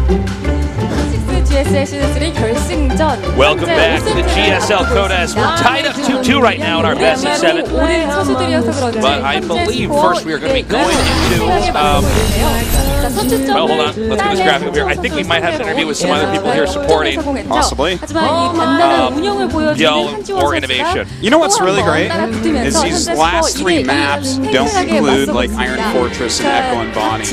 GSL 시즌 3 결승전. Welcome back to the GSL Code S. We're tied up 2-2 right now in our best of 7. But I believe first we are going to be going into well, hold on. Let's get this graphic up here. I think we might have an interview with some other people here supporting. Possibly. Byul or INnoVation. You know what's really great is these last 3 maps don't include like Iron Fortress and Echo and Bonnie.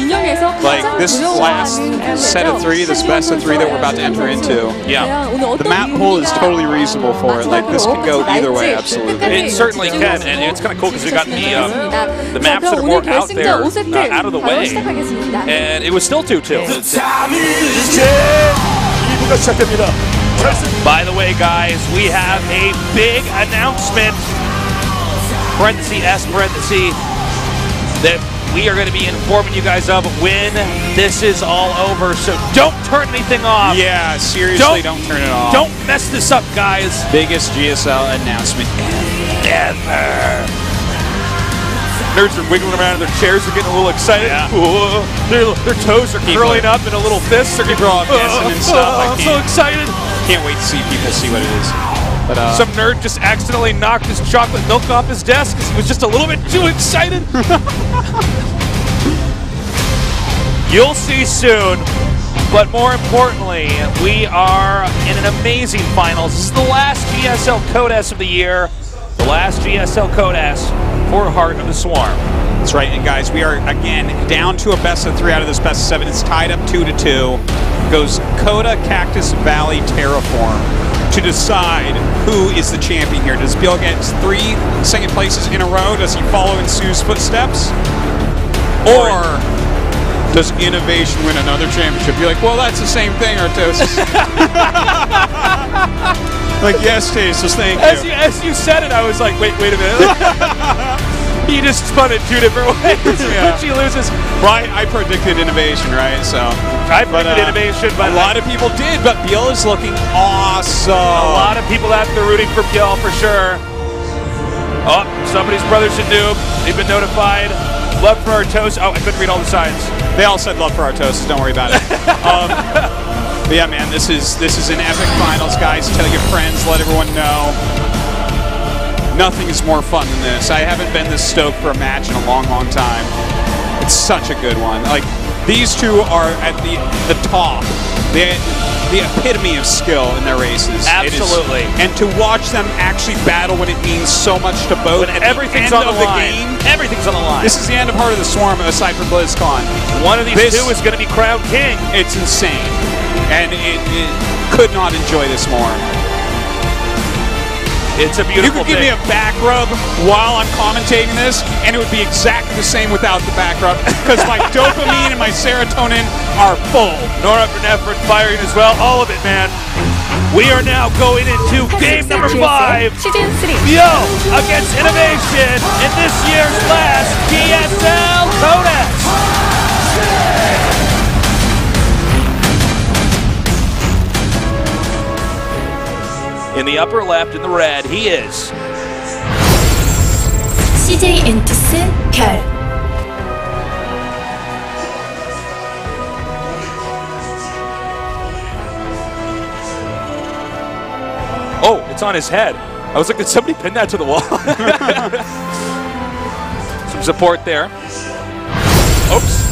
Like this last set of 3, this best of 3 that we're about to enter into. Yeah. The map pool is totally reasonable for it. Like this can go either way, absolutely. It certainly can, and it's kind of cool because we got the maps that are more out there, out of the way, and it was still 2-2. By the way, guys, we have a big announcement, parenthesis S parenthesis, that we are going to be informing you guys of when this is all over, so don't turn anything off. Yeah, seriously, don't turn it off. Don't mess this up, guys. Biggest GSL announcement ever. Nerds are wiggling around in their chairs, they're getting a little excited. Yeah. Their toes are curling up in a little fist. They're getting and stuff. I'm so excited. Can't wait to see people see what it is. But, some nerd just accidentally knocked his chocolate milk off his desk because he was just a little bit too excited. You'll see soon, but more importantly, we are in an amazing finals. This is the last GSL Code S of the year, the last GSL Code S for Heart of the Swarm. That's right, and guys, we are again down to a best of 3 out of this best of 7. It's tied up 2-2. Goes Coda, Cactus Valley, Terraform to decide who is the champion here. Does Byul get 3 second places in a row? Does he follow in Sue's footsteps? Or does INnoVation win another championship? You're like, well, that's the same thing, Artosis. Like, yes, Tasis, thank you. As you said it, I was like, wait a minute. He just spun it 2 different ways. Yeah. She loses. Well, I predicted INnoVation, right? So I predicted INnoVation, but a lot of people did. But Byul is looking awesome. A lot of people out there rooting for Byul for sure. Oh, somebody's brother's a noob. They've been notified. Love for Artosis. Oh, I couldn't read all the signs. They all said love for Artosis. Don't worry about it. But yeah, man, this is an epic finals, guys. Tell your friends. Let everyone know. Nothing is more fun than this. I haven't been this stoked for a match in a long, long time. It's such a good one. Like, these two are at the top, the epitome of skill in their races. Absolutely. And to watch them actually battle when it means so much to both. When everything's on the line. Everything's on the line. This is the end of Heart of the Swarm, aside from BlizzCon. One of these two is going to be crowned king. It's insane. And it could not enjoy this more. It's a beautiful thing. You could give me a back rub while I'm commentating this, and it would be exactly the same without the back rub, because my dopamine and my serotonin are full. Norepinephrine firing as well, all of it, man. We are now going into game number 5. Byul against INnoVation in this year's last GSL Code S. In the upper left, in the red, he is BYul. Oh, it's on his head. I was like, did somebody pin that to the wall? Some support there. Oops.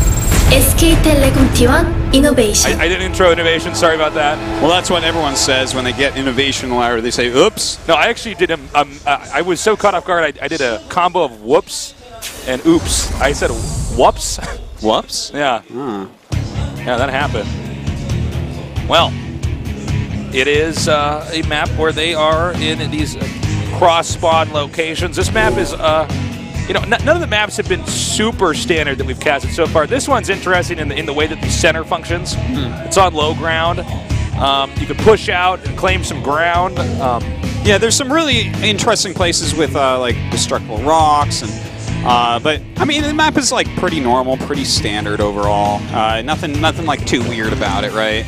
INnoVation. I didn't intro INnoVation, sorry about that. Well, that's what everyone says when they get INnoVation ladder. They say, oops. No, I actually did I was so caught off guard, I did a combo of whoops and oops. I said whoops. Whoops? Yeah. Yeah, that happened. Well, it is a map where they are in these cross-spawn locations. This map is... you know, none of the maps have been super standard that we've casted so far. This one's interesting in the way that the center functions. It's on low ground. You can push out and claim some ground. Yeah, there's some really interesting places with like destructible rocks, and but I mean the map is like pretty normal, pretty standard overall. Nothing like too weird about it, right?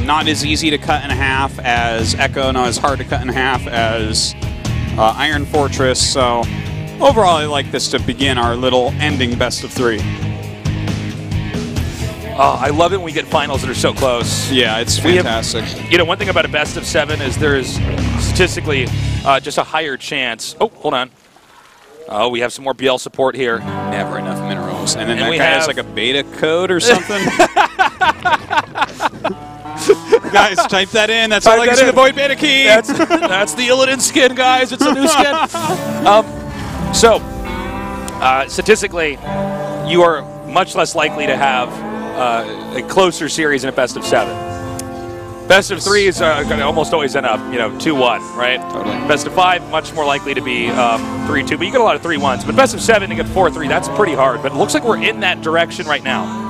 Not as easy to cut in half as Echo, not as hard to cut in half as Iron Fortress. So. Overall, I like this to begin our little ending best of 3. Oh, I love it when we get finals that are so close. Yeah, it's fantastic. You know, one thing about a best of 7 is there is statistically just a higher chance. Oh, hold on. Oh, we have some more BL support here. Never enough minerals. And then And that we guy has have- like a beta code or something. Guys, type that in. That's all I can see, the Void Beta key. That's the Illidan skin, guys. It's a new skin. Statistically, you are much less likely to have a closer series in a best of 7. Best of 3 is going to almost always end up, 2-1, right? Totally. Best of 5, much more likely to be 3-2, but you get a lot of 3-1s. But best of 7 to get 4-3, that's pretty hard. But it looks like we're in that direction right now.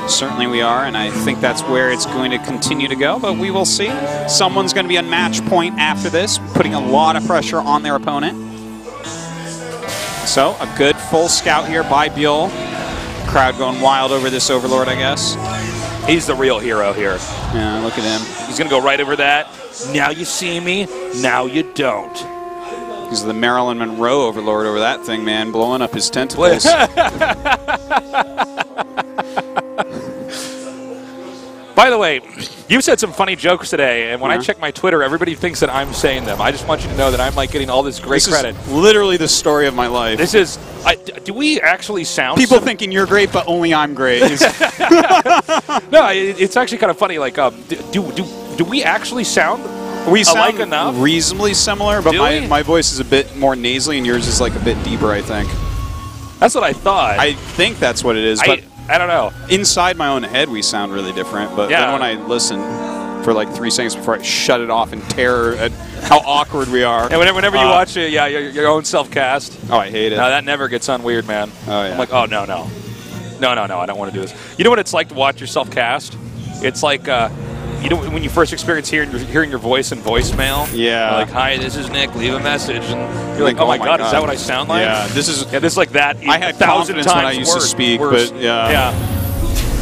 Certainly we are, and I think that's where it's going to continue to go, but we will see. Someone's going to be on match point after this, putting a lot of pressure on their opponent. So, a good full scout here by Byul. Crowd going wild over this Overlord, I guess. He's the real hero here. Yeah, look at him. He's going to go right over that. Now you see me, now you don't. He's the Marilyn Monroe Overlord over that thing, man, blowing up his tentacles. By the way, you've said some funny jokes today, and when I check my Twitter, everybody thinks that I'm saying them. I just want you to know that I'm like getting all this great credit. Is literally the story of my life. This is. Do we actually sound? People thinking you're great, but only I'm great. No, it's actually kind of funny. Like, do we actually sound? We sound enough? reasonably similar, but my voice is a bit more nasally, and yours is like a bit deeper, I think. That's what I thought. I think that's what it is, but I don't know. Inside my own head, we sound really different, but then when I listen for like 3 seconds before I shut it off in terror at how awkward we are. And whenever you watch it, your own self-cast. Oh, I hate it. No, that never gets unweird, man. Oh, yeah. I'm like, oh, no, I don't want to do this. You know what it's like to watch yourself cast? It's like, when you first experience hearing your voice in voicemail. Yeah. You're like, hi, this is Nick, leave a message. And you're like, oh my God, is that what I sound like? Yeah, this is like that. I had 1,000 confidence times when I used to speak, worse. but yeah.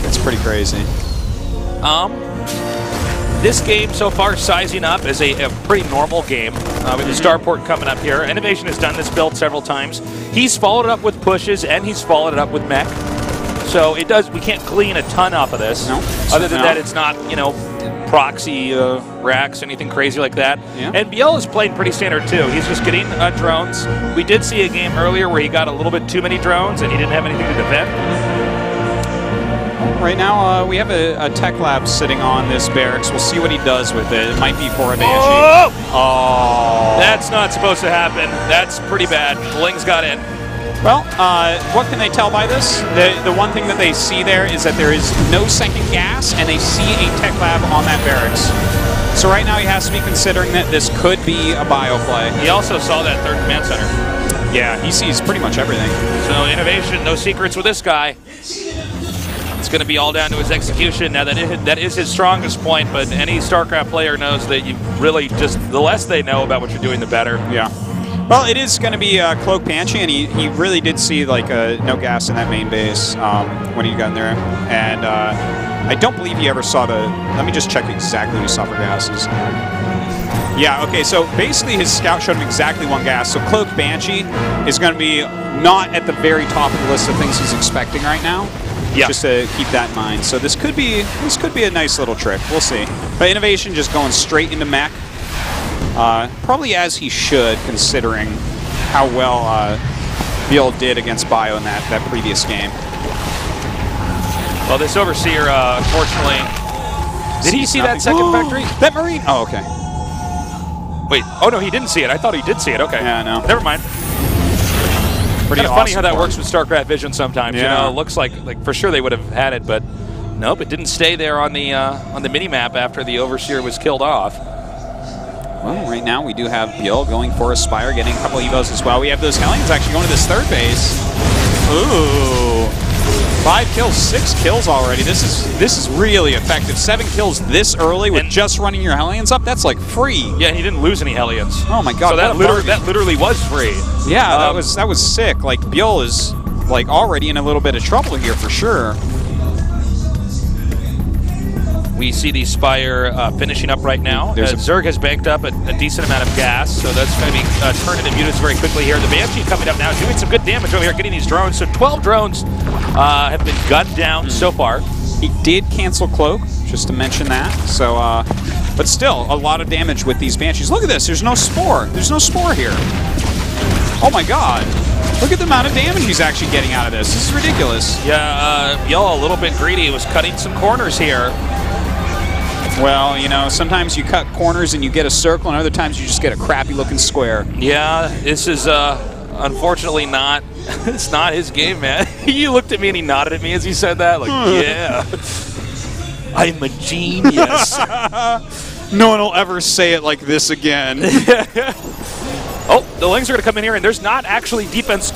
It's pretty crazy. This game so far sizing up is a pretty normal game with the Starport coming up here. INnoVation has done this build several times. He's followed it up with pushes and he's followed it up with mech. So it does. We can't glean a ton off of this. No. Other than that, it's not proxy racks, anything crazy like that. Yeah. And Byul is playing pretty standard too. He's just getting drones. We did see a game earlier where he got a little bit too many drones and he didn't have anything to defend. Right now, we have a tech lab sitting on this barracks. We'll see what he does with it. It might be for a Banshee. Oh! That's not supposed to happen. That's pretty bad. Bling's got in. Well, what can they tell by this? The one thing that they see there is that there is no second gas, and they see a tech lab on that barracks. So right now he has to be considering that this could be a bio play. He also saw that third command center. Yeah, he sees pretty much everything. So INnoVation, no secrets with this guy. It's going to be all down to his execution. Now, that is his strongest point, but any StarCraft player knows that you really just, the less they know about what you're doing, the better. Yeah. Well, it is going to be Cloak Banshee, and he really did see like no gas in that main base when he got in there. And I don't believe he ever saw let me just check exactly what he saw for gases. Yeah, okay, so basically his scout showed him exactly 1 gas. So Cloak Banshee is going to be not at the very top of the list of things he's expecting right now. Yeah. Just to keep that in mind. So this could be a nice little trick. We'll see. But INnoVation just going straight into mech. Probably as he should, considering how well Byul did against Bio in that previous game. Well, this Overseer, unfortunately... Did he see that second factory? That Marine? Oh, okay. Wait. Oh, no, he didn't see it. I thought he did see it. Okay. Yeah, no. Never mind. Pretty awesome funny how that works with StarCraft Vision sometimes. Yeah. It looks like for sure they would have had it, but nope, it didn't stay there on the mini-map after the Overseer was killed off. Well, right now we do have Byul going for a Spire, getting a couple Evos as well. We have those Hellions actually going to this third base. Ooh. 5 kills, 6 kills already. This is really effective. 7 kills this early with just running your Hellions up. That's like free. Yeah, he didn't lose any Hellions. Oh my God! So that literally was free. Yeah, that was sick. Like Byul is like already in a little bit of trouble here for sure. We see the Spire finishing up right now. Zerg has banked up a decent amount of gas, so that's going to be turned into units very quickly here. The Banshee coming up now, doing some good damage over here, getting these drones. So 12 drones have been gunned down so far. He did cancel Cloak, just to mention that. So, but still, a lot of damage with these Banshees. Look at this, there's no Spore. There's no Spore here. Oh my god. Look at the amount of damage he's actually getting out of this. This is ridiculous. Yeah, Byul a little bit greedy. He was cutting some corners here. Well, you know, sometimes you cut corners and you get a circle, and other times you just get a crappy-looking square. Yeah, this is unfortunately not. It's not his game, man. He looked at me and he nodded at me as he said that. Like, yeah, I'm a genius. No one will ever say it like this again. Oh, the Lings are going to come in here, and there's not actually defense,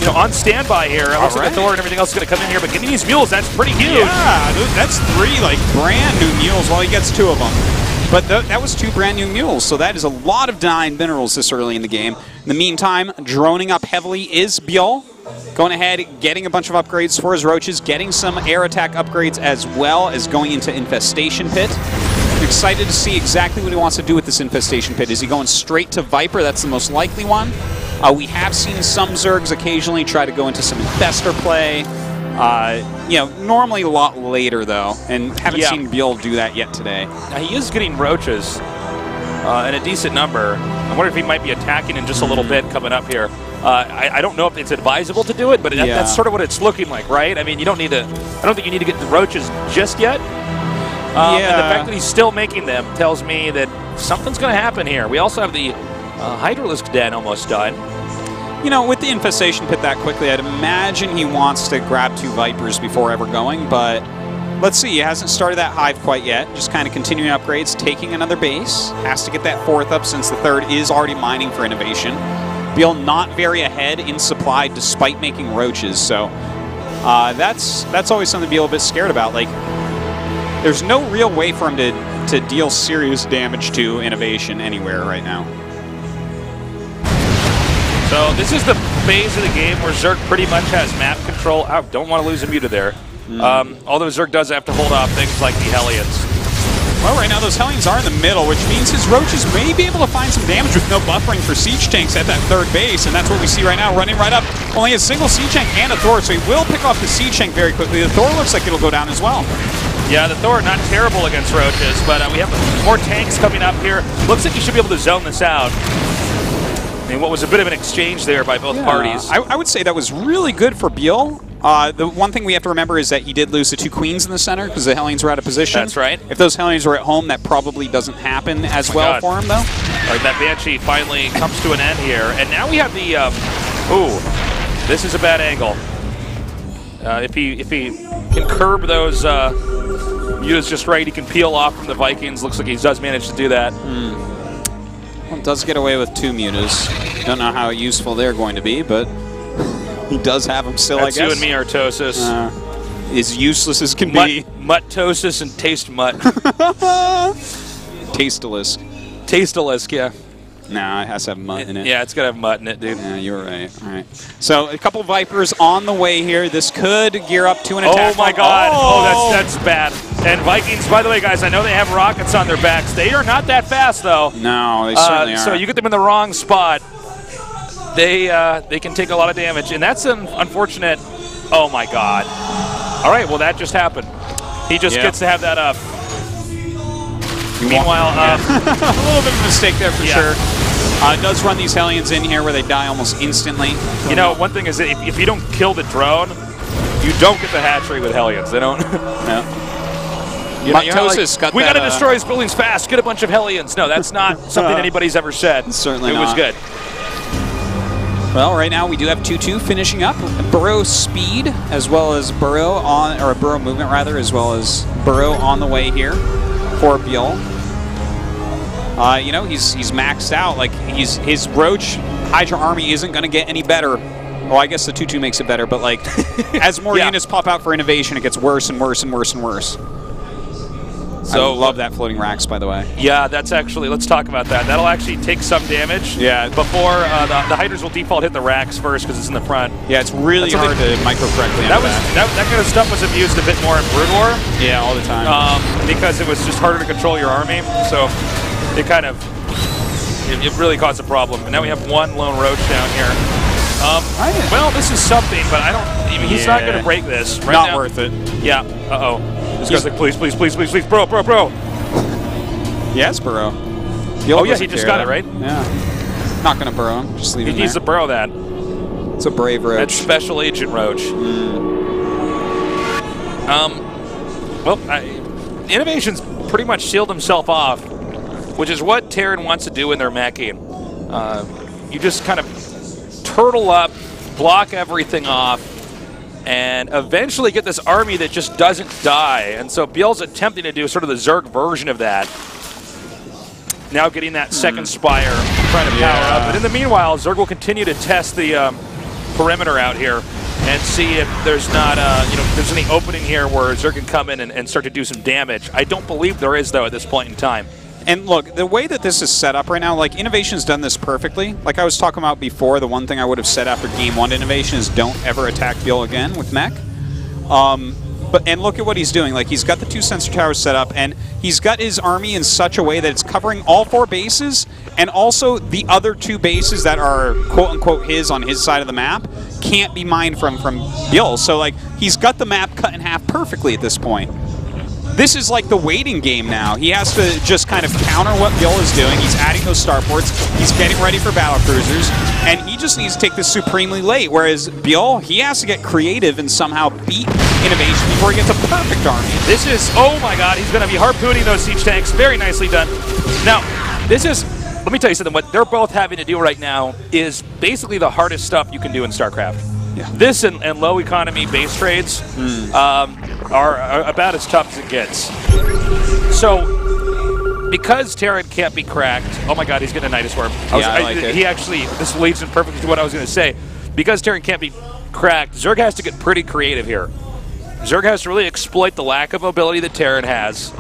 you know, on standby here. It looks like the Thor and everything else is going to come in here, but getting these mules, that's pretty huge. Yeah, that's 3 like brand new mules. Well, he gets 2 of them. But that was 2 brand new mules, so that is a lot of denied minerals this early in the game. In the meantime, droning up heavily is Byul. Going ahead, getting a bunch of upgrades for his roaches, getting some air attack upgrades as well as going into Infestation Pit. I'm excited to see exactly what he wants to do with this Infestation Pit. Is he going straight to Viper? That's the most likely one. We have seen some Zergs occasionally try to go into some Infestor play. You know, normally a lot later, though, and haven't seen Byul do that yet today. Now, he is getting roaches in a decent number. I wonder if he might be attacking in just a little bit coming up here. I don't know if it's advisable to do it, but that's sort of what it's looking like, right? I mean, you don't need to. I don't think you need to get the roaches just yet. And the fact that he's still making them tells me that something's going to happen here. We also have the Hydralisk Den almost done. You know, with the Infestation Pit that quickly, I'd imagine he wants to grab 2 Vipers before ever going, but let's see. He hasn't started that Hive quite yet. Just kind of continuing upgrades, taking another base. Has to get that 4th up since the 3rd is already mining for INnoVation. Byul not very ahead in supply despite making roaches, so that's always something to be a little bit scared about. Like, there's no real way for him to deal serious damage to INnoVation anywhere right now. So this is the phase of the game where Zerg pretty much has map control. I don't want to lose a muta there. Although Zerg does have to hold off things like the Hellions. Well, right now those Hellions are in the middle, which means his roaches may be able to find some damage with no buffering for siege tanks at that 3rd base, and that's what we see right now, running right up. Only a single siege tank and a Thor, so he will pick off the siege tank very quickly. The Thor looks like it'll go down as well. Yeah, the Thor not terrible against roaches, but we have more tanks coming up here. Looks like you should be able to zone this out. I mean, what was a bit of an exchange there by both parties. I would say that was really good for Byul. The one thing we have to remember is that he did lose the 2 queens in the center because the Hellions were out of position. That's right. If those Hellions were at home, that probably doesn't happen as well for him, though. All right, that Banshee finally comes to an end here. And now we have the... ooh, this is a bad angle. If he can curb those mutas just right, he can peel off from the Vikings. Looks like he does manage to do that. Well, does get away with 2 mutas. Don't know how useful they're going to be, but he does have them still, That's I guess. you and me, Artosis. As useless as can be. Mutt-tosis and taste mutt. Tasteless. Tasteless, yeah. Nah, it has to have mutt in it. Yeah, it's got to have mutt in it, dude. Yeah, you're right. All right. So a couple Vipers on the way here. This could gear up to an attack. Oh my god. Oh, that's bad. And Vikings, by the way, guys, I know they have rockets on their backs. They are not that fast, though. No, they certainly aren't. So you get them in the wrong spot, they can take a lot of damage. And that's an unfortunate... Oh my god. All right, well, that just happened. He just gets to have that up. Meanwhile, a little bit of a mistake there for sure. It does run these Hellions in here where they die almost instantly. You know, one thing is that if you don't kill the drone, you don't get the hatchery with Hellions. They don't. No. You know, we got to destroy his buildings fast. Get a bunch of Hellions. No, that's not something anybody's ever said. Certainly not. It was good. Well, right now we do have 2-2 finishing up. Burrow speed as well as Burrow on, or Burrow movement rather, as well as Burrow on the way here for Byul. You know, he's maxed out. Like his Roach Hydra army isn't going to get any better. Well, I guess the 2-2 makes it better, but like as more units pop out for INnoVation, it gets worse and worse and worse and worse. So I love that floating racks, by the way. Yeah, that's actually, let's talk about that. That'll actually take some damage. Yeah. Before the Hydras will default hit the racks first because it's in the front. Yeah, it's really hard to micro-correctly. That kind of stuff was abused a bit more in Brood War. Yeah, all the time. Because it was just harder to control your army. So it kind of, it really caused a problem. And now we have 1 lone Roach down here. Well, this is something, but I don't. I mean, he's not going to break this. Right Not now. worth it. Yeah. Uh-oh. This guy's like, please, please, please, please, please, bro. Yes, burrow. Oh, yeah, he just got it, right? Yeah. Not going to burrow him. Just leave him He needs to there. burrow that. It's a brave roach. That's Special Agent Roach. Well, INnoVation's pretty much sealed himself off, which is what Terran wants to do in their meching. You just kind of turtle up, block everything off, and eventually get this army that just doesn't die. And so Byul's attempting to do sort of the Zerg version of that. Now getting that second Spire, trying to power up. But in the meanwhile, Zerg will continue to test the perimeter out here and see if there's not, there's any opening here where Zerg can come in and start to do some damage. I don't believe there is, though, at this point in time. And look, the way that this is set up right now, like, INnoVation's done this perfectly. Like I was talking about before, the one thing I would have said after Game 1 INnoVation is don't ever attack Byul again with mech. And look at what he's doing. Like, he's got the 2 sensor towers set up, and he's got his army in such a way that it's covering all 4 bases, and also the other 2 bases that are quote-unquote his on his side of the map can't be mined from Byul. So, like, he's got the map cut in half perfectly at this point. This is like the waiting game now. He has to just kind of counter what Byul is doing. He's adding those starports. He's getting ready for battle cruisers. And he just needs to take this supremely late. Whereas Byul, he has to get creative and somehow beat INnoVation before he gets a perfect army. This is, oh my god, he's going to be harpooning those siege tanks. Very nicely done. Now, this is, let me tell you something. What they're both having to do right now is basically the hardest stuff you can do in StarCraft. Yeah. This and low economy base trades are about as tough as it gets. So, because Terran can't be cracked, oh my god, he's getting a Nidus Worm. I like it. He actually, this leads in perfectly to what I was going to say. Because Terran can't be cracked, Zerg has to get pretty creative here. Zerg has to really exploit the lack of mobility that Terran has.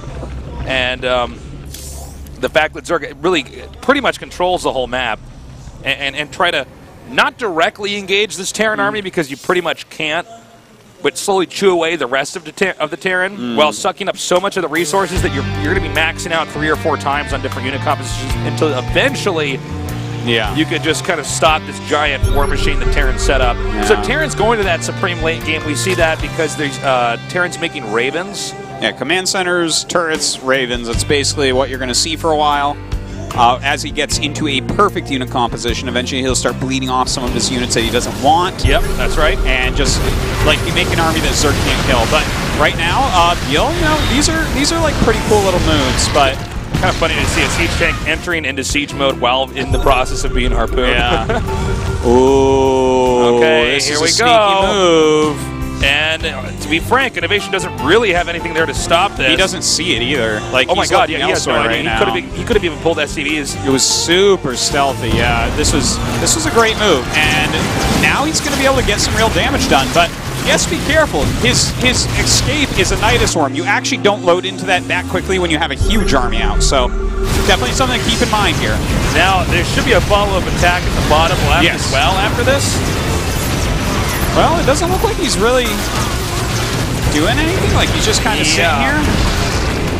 And the fact that Zerg really pretty much controls the whole map. And try to not directly engage this Terran army because you pretty much can't, but slowly chew away the rest of the Terran while sucking up so much of the resources that you're going to be maxing out 3 or 4 times on different unit compositions until eventually you could just kind of stop this giant war machine that Terran set up. So Terran's going to that supreme late game. We see that because there's Terran's making Ravens. Yeah, command centers, turrets, Ravens. That's basically what you're going to see for a while. As he gets into a perfect unit composition, eventually he'll start bleeding off some of his units that he doesn't want. Yep, that's right. And just, like, you make an army that Zerg can't kill. But right now, Byul, these are like pretty cool little moves, but kind of funny to see a siege tank entering into siege mode while in the process of being harpooned. Yeah. Ooh. Okay, this here is we a sneaky go. move. And to be frank, INnoVation doesn't really have anything there to stop this. He doesn't see it either. Like, oh my god, yeah, he has no right idea. He could have even pulled SCVs. It was super stealthy. Yeah, this was a great move, and now he's going to be able to get some real damage done. But he has to be careful. His escape is a Nidus Worm. You actually don't load into that quickly when you have a huge army out. So definitely something to keep in mind here. Now there should be a follow-up attack at the bottom left as well after this. Well, it doesn't look like he's really doing anything. Like, he's just kind of sitting here.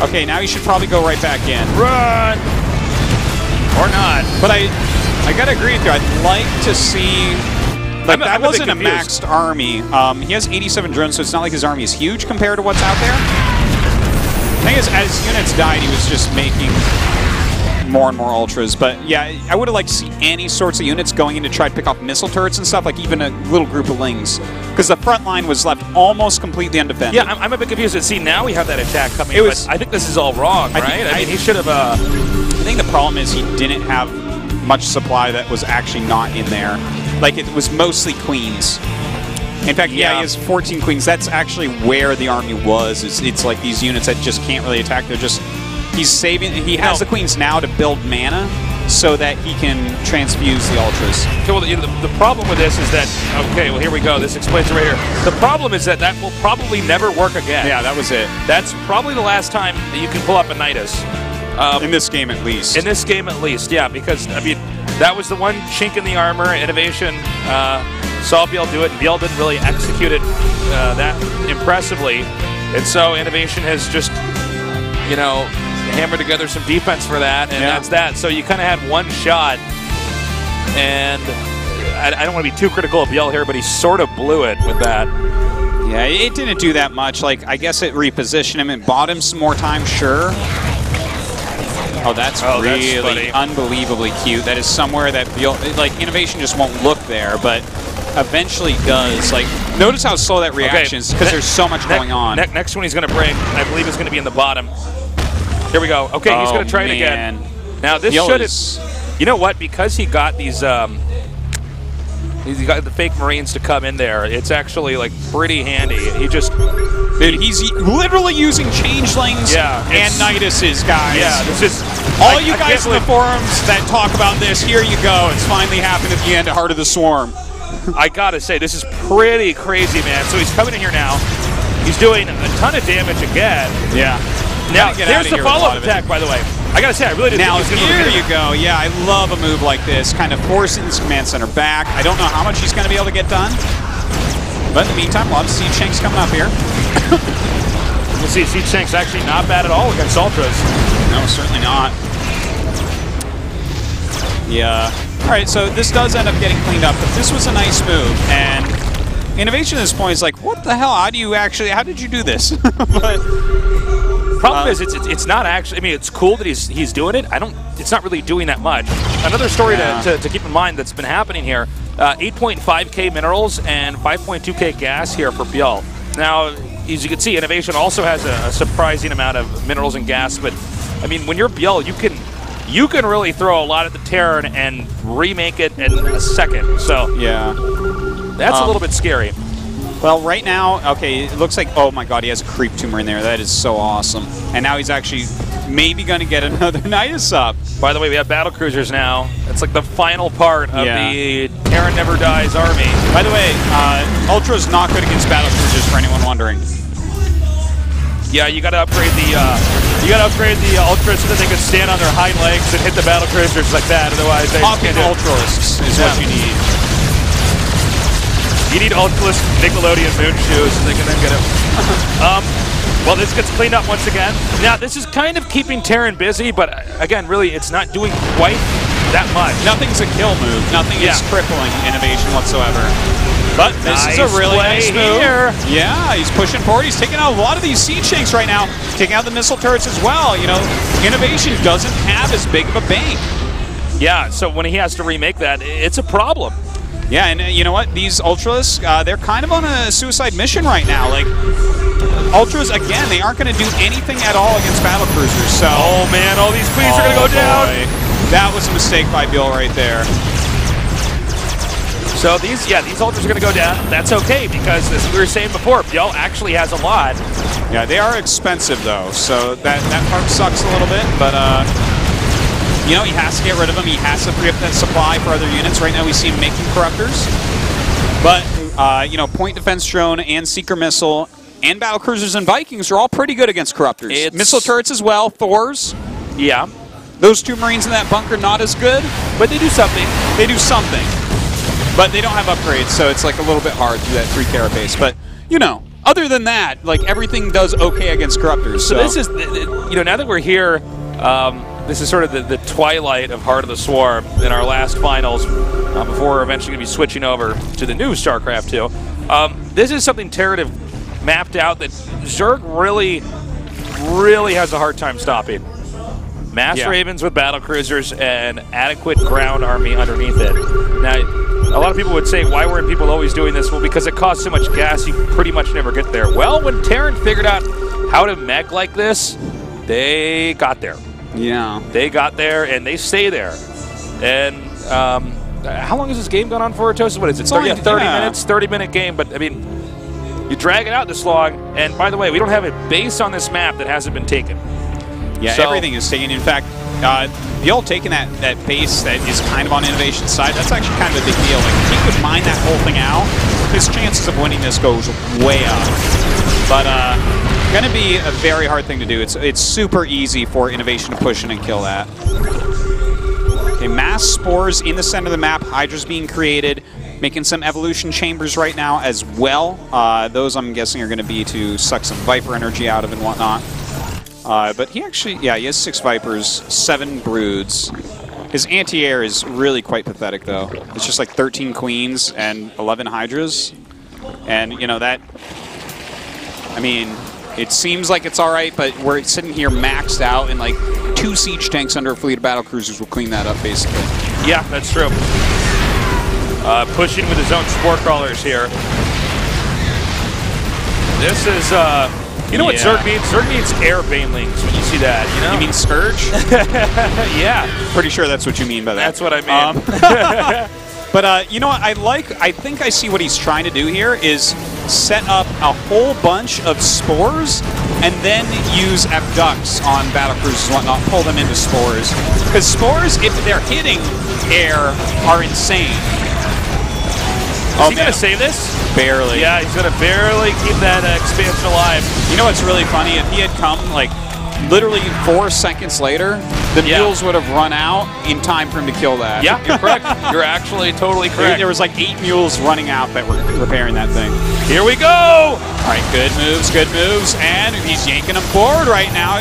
Okay, now he should probably go right back in. Run! Or not. But I gotta agree with you. I'd like to see... Like, that wasn't a maxed army. He has 87 drones, so it's not like his army is huge compared to what's out there. I think as units died, he was just making more and more ultras. But yeah, I would have liked to see any sorts of units going in to try to pick off missile turrets and stuff, like even a little group of lings. Because the front line was left almost completely undefended. Yeah, I'm a bit confused. See, now we have that attack coming. But I think this is all wrong, right? I mean, he should have... I think the problem is he didn't have much supply that was actually not in there. Like, it was mostly queens. In fact, yeah, he has 14 queens. That's actually where the army was. It's like these units that just can't really attack. They're just... He's saving... He has the queens now to build mana so that he can transfuse the ultras. Okay, well, the problem with this is that... Okay, well, here we go. This explains it right here. The problem is that will probably never work again. Yeah, that was it. That's probably the last time that you can pull up a Nidus. In this game, at least. In this game, at least, yeah. Because, I mean, that was the one chink in the armor. INnoVation saw Byul do it, and Byul didn't really execute it that impressively. And so INnoVation has just, you know, hammered together some defense for that, and that's that. So you kind of had one shot, and I don't want to be too critical of Byul here, but he sort of blew it with that. Yeah, it didn't do that much. Like, I guess it repositioned him and bought him some more time, sure. Oh, that's really unbelievably cute. That is somewhere that Byul, like, INnoVation just won't look there, but eventually does. Like, notice how slow that reaction is because there's so much going on. Next one he's going to bring, I believe, is going to be in the bottom. Here we go. Okay, he's going to try it again. Now, this should, you know what? Because he got these, he got the fake Marines to come in there. It's actually like pretty handy. He just, dude, he's literally using changelings and Niduses, guys. Yeah, this is all you guys in the forums that talk about this. Here you go. It's finally happened at the end at Heart of the Swarm. I gotta say, this is pretty crazy, man. So he's coming in here now. He's doing a ton of damage again. Yeah. Now here's the follow-up attack, by the way. I gotta say, I really didn't think he was gonna here you go. Yeah, I love a move like this, kind of forcing this command center back. I don't know how much he's going to be able to get done, but in the meantime, we'll have Siege Tanks coming up here. We'll see. Siege Tank's actually not bad at all against Ultras. No, certainly not. Yeah. All right, so this does end up getting cleaned up, but this was a nice move, and INnoVation at this point is like, what the hell? How did you do this? But problem is, it's not actually. I mean, it's cool that he's doing it. It's not really doing that much. Another story to keep in mind that's been happening here: 8.5K minerals and 5.2K gas here for Byul. Now, as you can see, INnoVation also has a surprising amount of minerals and gas. But I mean, when you're Byul, you can really throw a lot at the Terran and remake it in a second. So yeah, that's a little bit scary. Well, right now, okay, it looks like, oh my god, he has a creep tumor in there. That is so awesome. And now he's actually maybe going to get another Nidus up. By the way, we have battle cruisers now. It's like the final part of the Terran Never Dies army. By the way, Ultra's not good against battle cruisers for anyone wondering. Yeah, you got to upgrade the Ultras so that they can stand on their hind legs and hit the battle cruisers like that. Otherwise, they Popping Ultralists is what you need. You need Ultralist Nickelodeon moon shoes so they can then get him. Well, this gets cleaned up once again. Now, this is kind of keeping Terran busy, but again, really, it's not doing quite that much. Nothing's a kill move. Nothing is crippling INnoVation whatsoever. But this is a really nice move. Yeah, he's pushing forward. He's taking out a lot of these Siege Tanks right now. Taking out the missile turrets as well. You know, INnoVation doesn't have as big of a bank. Yeah, so when he has to remake that, it's a problem. Yeah, and you know what? These Ultras, they're kind of on a suicide mission right now. Like, Ultras, again, they aren't going to do anything at all against battle cruisers. So, oh man, all these queens are going to go down. That was a mistake by Byul right there. So these Ultras are going to go down. That's okay because, as we were saying before, Byul actually has a lot. Yeah, they are expensive though, so that part sucks a little bit. But you know, he has to get rid of them. He has to free up that supply for other units. Right now, we see him making Corruptors. But you know, Point Defense Drone and Seeker Missile and Battle Cruisers and Vikings are all pretty good against Corruptors. Missile turrets as well, Thors. Yeah. Those two Marines in that bunker, not as good, but they do something. They do something. But they don't have upgrades, so it's like a little bit hard through that 3 carapace. But, you know, other than that, like, everything does okay against Corruptors. So this is, you know, now that we're here, this is sort of the twilight of Heart of the Swarm in our last finals before we're eventually going to be switching over to the new StarCraft II. This is something Terran have mapped out that Zerg really has a hard time stopping. Mass Ravens with battle cruisers and adequate ground army underneath it. Now, a lot of people would say, why weren't people always doing this? Well, because it costs so much gas, you pretty much never get there. Well, when Terran figured out how to mech like this, they got there. Yeah. They got there, and they stay there. And how long has this game gone on for, Toast? What is it? 30 minutes, 30-minute game. But, I mean, you drag it out this long. And, by the way, we don't have a base on this map that hasn't been taken. Yeah, so everything is taken. In fact, Byul taking that base that is kind of on INnoVation's side, that's actually kind of a big deal. Like, if he could mine that whole thing out, his chances of winning this goes way up. But going to be a very hard thing to do. It's super easy for INnoVation to push in and kill that. Okay, mass spores in the center of the map. Hydra's being created. Making some evolution chambers right now as well. Those, I'm guessing, are going to be to suck some Viper energy out of and whatnot. But he actually, yeah, he has 6 Vipers, 7 Broods. His anti-air is really quite pathetic, though. It's just like 13 queens and 11 hydras. And, you know, that... I mean, it seems like it's all right, but we're sitting here maxed out, and like 2 siege tanks under a fleet of battle cruisers will clean that up, basically. Yeah, that's true. Pushing with his own spore crawlers here. This is, you know what Zerg needs? Zerg needs air banelings when you see that, you know? You mean Scourge? Yeah. Pretty sure that's what you mean by that. That's what I mean. But you know what I think I see what he's trying to do here is set up a whole bunch of spores and then use abducts on battle cruisers and whatnot, pull them into spores. Because spores, if they're hitting air, are insane. Is he going to save this? Barely. Yeah, he's going to barely keep that expansion alive. You know what's really funny? If he had come, like, literally 4 seconds later, the mules would have run out in time for him to kill that. Yeah, you're correct. You're actually totally correct. There was like 8 mules running out that were repairing that thing. Here we go! All right, good moves, and he's yanking them forward right now.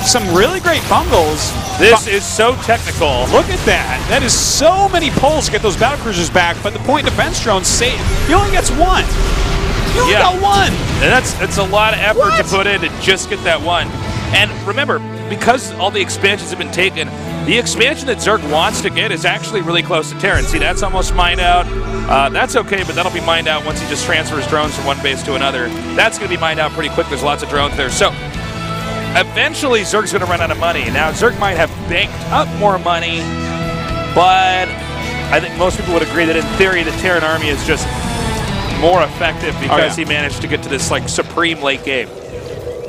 Some really great bungles. This is so technical. Look at that. That is so many pulls to get those battle cruisers back, but the point defense drones say he only gets 1. He only got 1. And that's a lot of effort to put in to just get that 1. And remember, because all the expansions have been taken, the expansion that Zerg wants to get is actually really close to Terran. See, that's almost mined out. That's okay, but that'll be mined out once he just transfers drones from one base to another. That's going to be mined out pretty quick. There's lots of drones there. So eventually, Zerg's going to run out of money. Now, Zerg might have banked up more money, but I think most people would agree that in theory, the Terran army is just more effective because he managed to get to this like supreme late game.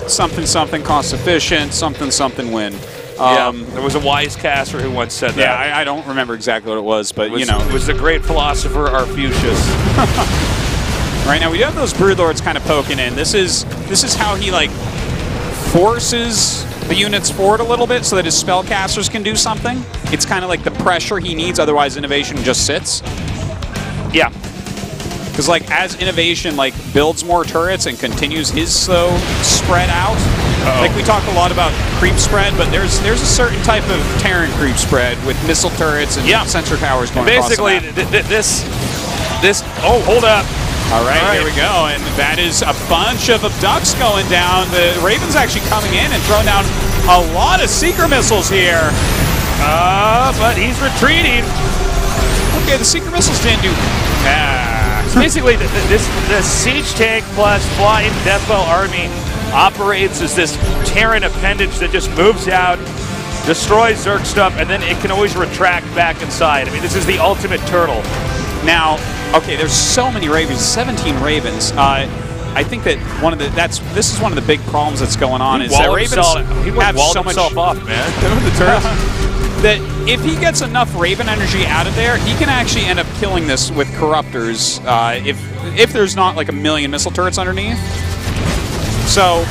Something cost efficient, something win. There was a wise caster who once said that. Yeah, I don't remember exactly what it was, but you know. It was the great philosopher Arfusius. Right now, we have those Broodlords kind of poking in. This is how he, like, forces the units forward a little bit so that his spellcasters can do something. It's kind of like the pressure he needs, otherwise INnoVation just sits. Yeah. Because, like, as INnoVation, like, builds more turrets and continues his slow spread out, like, we talk a lot about creep spread, but there's a certain type of Terran creep spread with missile turrets and sensor towers going across the map. Basically, oh, hold up. All right, here we go, and that is a bunch of abducts going down. The Raven's actually coming in and throwing down a lot of Seeker missiles here. But he's retreating. Okay, the Seeker missiles didn't do... So basically, the siege tank plus flying Deathwell army operates as this Terran appendage that just moves out, destroys Zerg stuff, and then it can always retract back inside. I mean, this is the ultimate turtle. Now, okay, there's so many Ravens, 17 Ravens. I think that this is one of the big problems that's going on is that Ravens have so much off, man. The turrets. That if he gets enough Raven energy out of there, he can actually end up killing this with Corruptors if there's not like a million missile turrets underneath. So,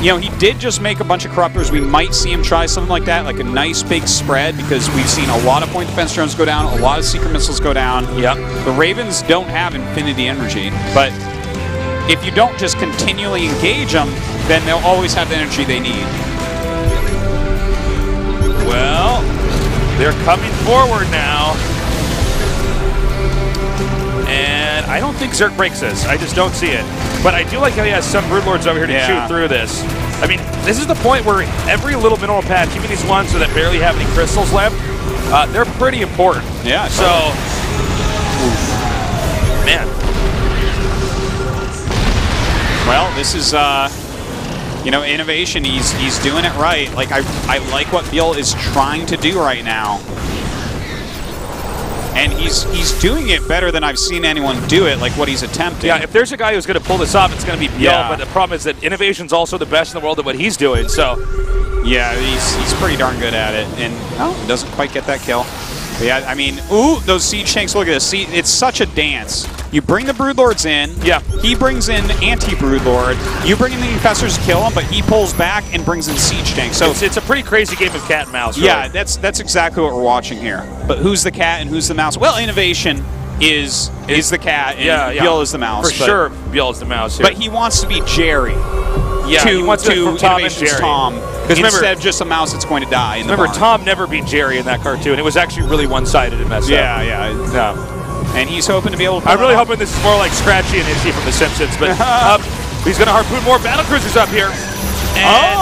you know, he did just make a bunch of Corruptors. We might see him try something like that, like a nice big spread, because we've seen a lot of point defense drones go down, a lot of Seeker missiles go down. Yep. The Ravens don't have infinity energy, but if you don't just continually engage them, then they'll always have the energy they need. Well, they're coming forward now. And I don't think Zerg breaks this. I just don't see it. But I do like how he has some Broodlords over here to shoot through this. I mean, this is the point where every little mineral pad, even these ones that barely have any crystals left, they're pretty important. Yeah. So, man. Well, this is, you know, INnoVation. He's doing it right. Like I like what Byul is trying to do right now, and he's doing it better than I've seen anyone do it. Like what he's attempting. Yeah, if there's a guy who's going to pull this off, it's going to be Byul. Yeah. But the problem is that INnoVation's also the best in the world at what he's doing. So, yeah, he's pretty darn good at it, and he doesn't quite get that kill. But yeah, I mean, ooh, those siege tanks. Look at this. See, it's such a dance. You bring the Broodlords in. Yeah. He brings in anti-Broodlord. You bring in the Infestors to kill him, but he pulls back and brings in siege tanks. So it's a pretty crazy game of cat and mouse. Really. Yeah, that's exactly what we're watching here. But who's the cat and who's the mouse? Well, INnoVation is the cat, and Byul is the mouse. For sure, Byul is the mouse here. But he wants to be Jerry. Yeah, he wants it from Tom and INnoVation's Jerry. Tom. Instead of just a mouse that's going to die in the barn. Tom never beat Jerry in that cartoon. It was actually really one-sided and messed up. Yeah. And he's hoping to be able to... I'm really hoping this is more like Scratchy and Itchy from The Simpsons, but he's going to harpoon more battlecruisers up here. And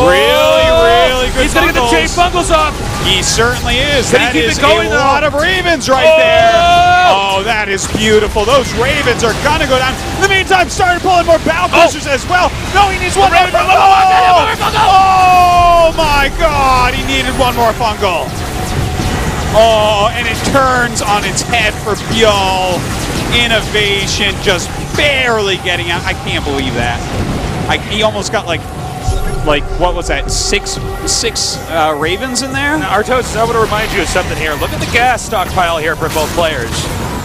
really good. He's going to get the chain fungals off. He certainly is. Can he keep it going, a lot of Ravens right there. Oh, that is beautiful. Those Ravens are going to go down. In the meantime, started pulling more battlecruisers as well. No, he needs one more fungal. Oh, my God. He needed one more fungal. Oh, and it turns on its head for Byul. INnoVation just barely getting out. I can't believe that. He almost got like what was that? Six Ravens in there? Now, Artos, I want to remind you of something here. Look at the gas stockpile here for both players.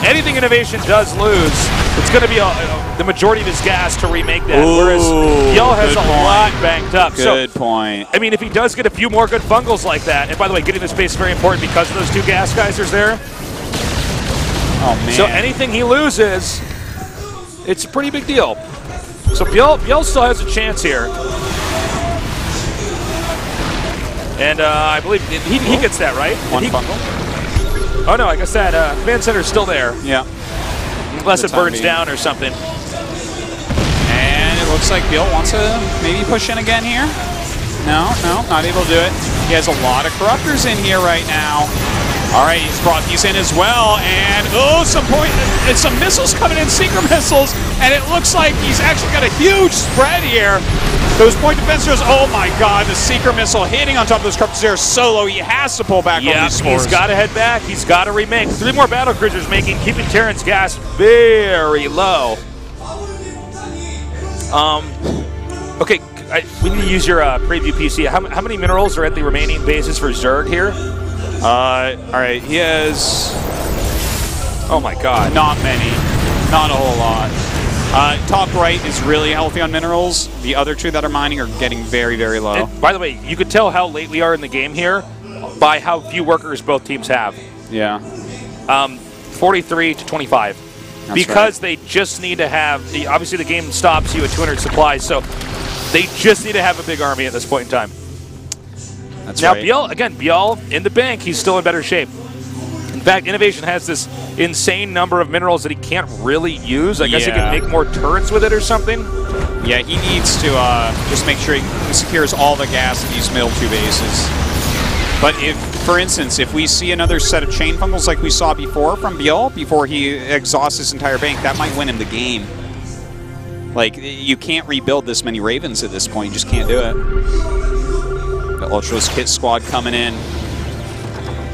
Anything INnoVation does lose, it's going to be the majority of his gas to remake that. Whereas Byul has a lot banked up. Good point. I mean, if he does get a few more good fungals like that, and by the way, getting the space is very important because of those two gas geysers there. Oh man. So anything he loses, it's a pretty big deal. So Byul still has a chance here. And I believe he gets that, right? One fungal. Oh no, I guess that command center's still there. Yeah. Unless it burns down or something. And it looks like Byul wants to maybe push in again here. No, not able to do it. He has a lot of corruptors in here right now. All right, he's brought these in as well, and some missiles coming in, seeker missiles, and it looks like he's actually got a huge spread here. Those point defenders, oh my God, the seeker missile hitting on top of those corruptors there solo. He has to pull back on these spores. He's got to head back. He's got to remake. 3 more battlecruisers keeping Terran's gas very low. Okay, we need to use your preview PC. How many minerals are at the remaining bases for Zerg here? All right, he has... Oh my God. Not many. Not a whole lot. Top right is really healthy on minerals. The other 2 that are mining are getting very, very low. And by the way, you could tell how late we are in the game here by how few workers both teams have. Yeah. 43 to 25. That's because right. they just need to have... Obviously, the game stops you at 200 supplies, so they just need to have a big army at this point in time. That's now, right. Byul in the bank, he's still in better shape. In fact, INnoVation has this insane number of minerals that he can't really use. I guess he can make more turrets with it or something. Yeah, he needs to just make sure he secures all the gas in these middle 2 bases. But if, for instance, if we see another set of chain fungals like we saw before from Byul, before he exhausts his entire bank, that might win him the game. Like, you can't rebuild this many Ravens at this point. You just can't do it. The Ultras Kit Squad coming in.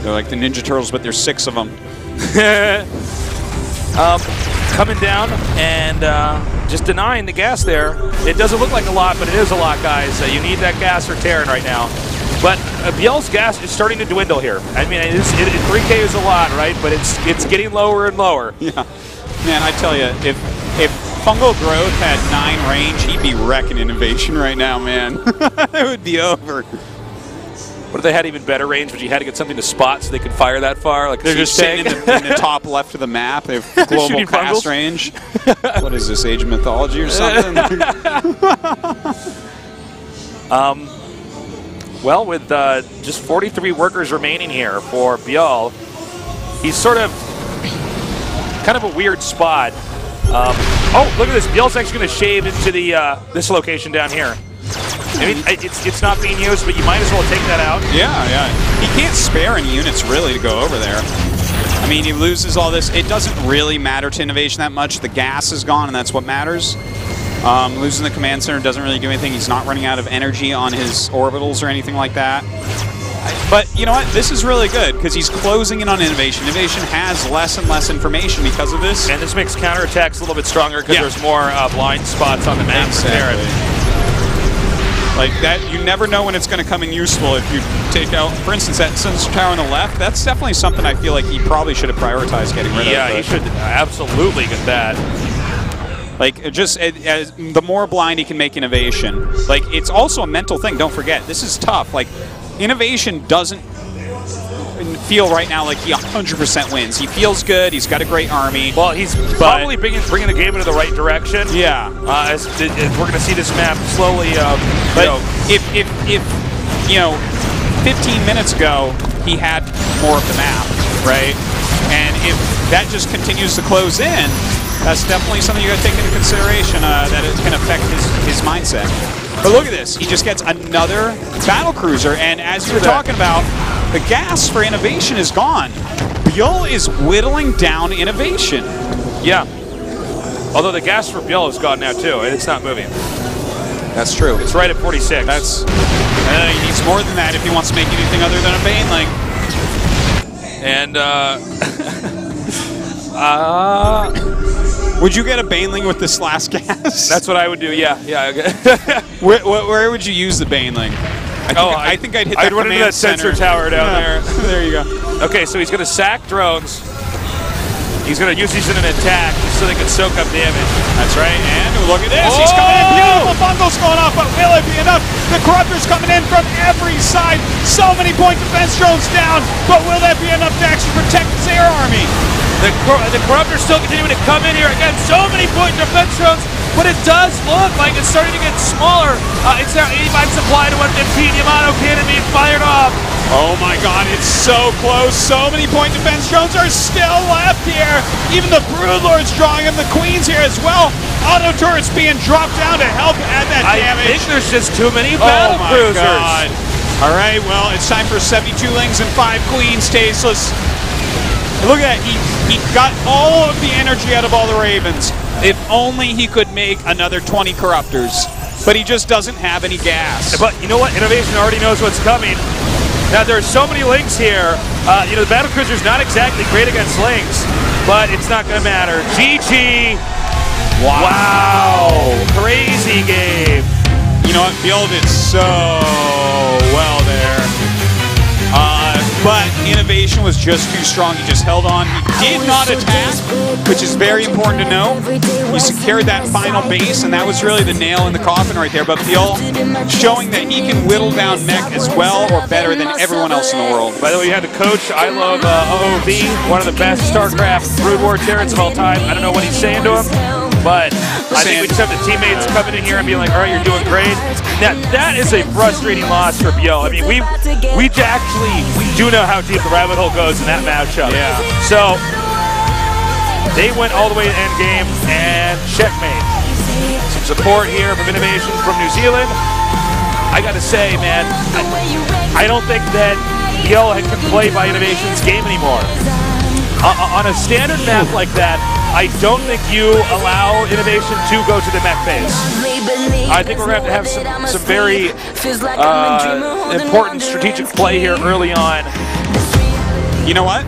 They're like the Ninja Turtles, but there's 6 of them. Coming down and just denying the gas there. It doesn't look like a lot, but it is a lot, guys. You need that gas for Terran right now. But Byul's gas is starting to dwindle here. I mean, 3K is a lot, right? But it's getting lower and lower. Yeah. Man, I tell you, if Fungal Growth had 9 range, he'd be wrecking INnoVation right now, man. It would be over. What if they had even better range, but you had to get something to spot so they could fire that far? Like they're just sitting in the top left of the map. They have global cast range. What is this, Age of Mythology or something? Well, with just 43 workers remaining here for Byul, he's sort of kind of a weird spot. Oh, look at this. Byul's actually going to shave into the this location down here. I mean, it's not being used, but you might as well take that out. Yeah. He can't spare any units, really, to go over there. I mean, he loses all this. It doesn't really matter to INnoVation that much. The gas is gone, and that's what matters. Losing the command center doesn't really do anything. He's not running out of energy on his orbitals or anything like that. But you know what? This is really good, because he's closing in on INnoVation. INnoVation has less and less information because of this. And this makes counterattacks a little bit stronger, because there's more blind spots on the map. Exactly. Like that, you never know when it's going to come in useful if you take out, for instance, that sensor tower on the left. That's definitely something I feel like he probably should have prioritized getting rid of. Yeah, he should absolutely get that. Like, just the more blind he can make INnoVation. Like, it's also a mental thing. Don't forget, this is tough. Like, INnoVation doesn't feel right now like he 100% wins. He feels good. He's got a great army. Well, he's probably bringing the game into the right direction. Yeah. As we're going to see this map slowly. But if 15 minutes ago he had more of the map, right? And if that just continues to close in, that's definitely something you got to take into consideration, that it can affect his mindset. But look at this. He just gets another battle cruiser, and as you were talking about, the gas for INnoVation is gone. Byul is whittling down INnoVation. Yeah. Although the gas for Byul is gone now too, and it's not moving. That's true. It's right at 46. That's he needs more than that if he wants to make anything other than a Baneling. And would you get a Baneling with this last gas? That's what I would do. Yeah. Where would you use the Baneling? I think I'd hit that run into that sensor tower down there. There you go. Okay, so he's going to sack drones. He's going to use these in an attack so they can soak up damage. That's right, and look at this. He's coming in. Beautiful bundles going off, but will it be enough? The Corruptor's coming in from every side. So many point defense drones down, but will that be enough to actually protect his air army? The Corruptor's still continuing to come in here. Again, so many point defense drones, but it does look like it's starting to get smaller. It's now 85 supply to 115. Yamato cannon being fired off. Oh my god, it's so close. So many point defense drones are still left here. Even the Broodlord's drawing in the Queens here as well. Auto turrets being dropped down to help add that damage. I think there's just too many battle cruisers. God. All right, well, it's time for 72 Lings and 5 Queens, Tasteless. Look at that, he got all of the energy out of all the Ravens. If only he could make another 20 Corruptors. But he just doesn't have any gas. But you know what? INnoVation already knows what's coming. Now, there's so many links here. The battlecruiser's not exactly great against links, but it's not going to matter. GG. Wow. Crazy game. You know what? Byul did so well there. But INnoVation was just too strong. He just held on. He did not attack, which is very important to know. He secured that final base, and that was really the nail in the coffin right there. But Byul showing that he can whittle down mech as well or better than everyone else in the world. By the way, you had the coach. I love OOV, one of the best StarCraft Brood War Terrans of all time. I don't know what he's saying to him, but I think we just have the teammates coming in here and being like, all right, you're doing great. Now, that is a frustrating loss for Byul. I mean, we do know how deep the rabbit hole goes in that matchup. Yeah. So, they went all the way to endgame and checkmate. Some support here from INnoVation from New Zealand. I gotta say, man, I don't think that Byul can play by INnoVation's game anymore. On a standard map like that, I don't think you allow INnoVation to go to the mech phase. I think we're going to have some very important strategic play here early on. You know what?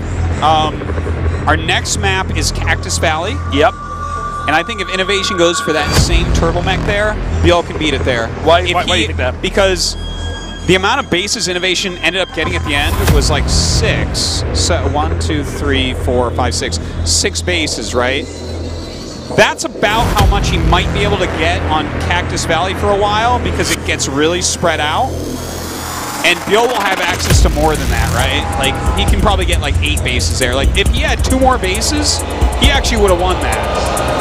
Our next map is Cactus Valley. Yep. And I think if INnoVation goes for that same turtle mech there, Byul can beat it there. Why do you think that? Because the amount of bases INnoVation ended up getting at the end was like 6. So 1, 2, 3, 4, 5, 6. 6 bases, right? That's about how much he might be able to get on Cactus Valley for a while because it gets really spread out. And Byul will have access to more than that, right? Like, he can probably get like 8 bases there. Like, if he had 2 more bases, he actually would have won that.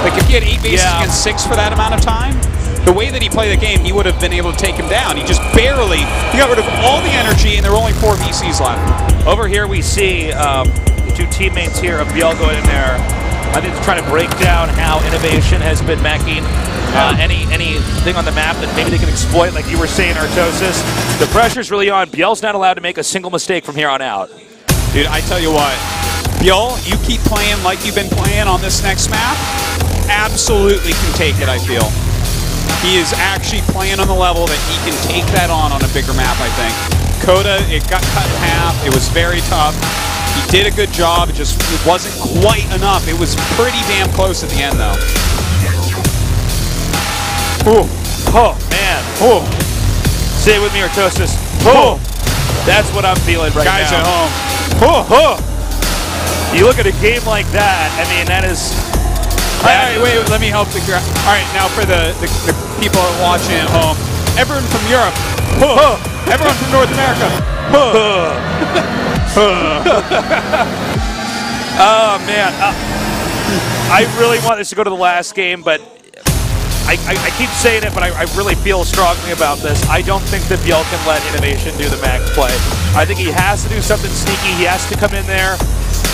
Like, if he had 8 bases against 6 for that amount of time, the way that he played the game, he would have been able to take him down. He just barely, he got rid of all the energy, and there were only 4 VCs left. Over here we see the 2 teammates here of Byul going in there. I think they're trying to break down how INnoVation has been meching. Anything on the map that maybe they can exploit, like you were saying, Artosis. The pressure's really on. Byul's not allowed to make a single mistake from here on out. Dude, I tell you what, Byul, you keep playing like you've been playing on this next map, absolutely can take it, I feel. He is actually playing on the level that he can take that on a bigger map, I think. Coda, it got cut in half. It was very tough. He did a good job. It wasn't quite enough. It was pretty damn close at the end, though. Ooh. Oh, man. Ooh. Say it with me, Artosis. Oh. That's what I'm feeling right Guys now. Guys at home. Oh. Oh. You look at a game like that, I mean, that is... All right, wait, let me help the crowd. All right, now for the people watching at home. Everyone from Europe. Everyone from North America. Oh, man. I really want this to go to the last game, but I keep saying it, but I really feel strongly about this. I don't think that Byul can let INnoVation do the max play. I think he has to do something sneaky. He has to come in there,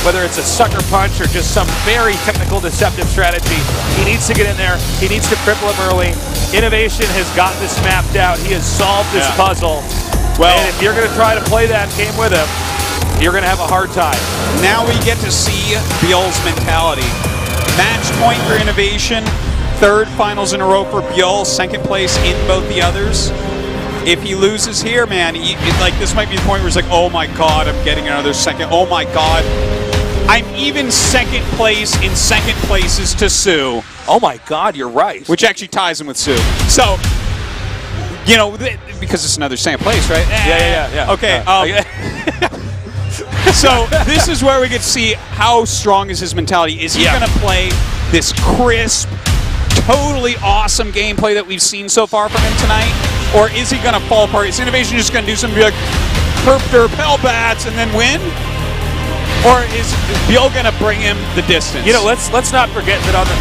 whether it's a sucker punch or just some very technical deceptive strategy. He needs to get in there. He needs to cripple him early. INnoVation has got this mapped out. He has solved this puzzle. Well, and if you're going to try to play that game with him, you're going to have a hard time. Now we get to see Byul's mentality. Match point for INnoVation. Third finals in a row for Byul. Second place in both the others. If he loses here, man, this might be the point where he's like, oh my god, I'm getting another second. Oh my god. I'm even second place in second places to Sue. Oh my god, you're right. Which actually ties him with Sue. So, you know, because it's another second place, right? Yeah. Okay. So this is where we get to see how strong is his mentality. Is he going to play this crisp, totally awesome gameplay that we've seen so far from him tonight? Or is he going to fall apart? Is INnoVation just going to do something like perp derp hellbats and then win? Or is Byul going to bring him the distance? You know, let's not forget that on the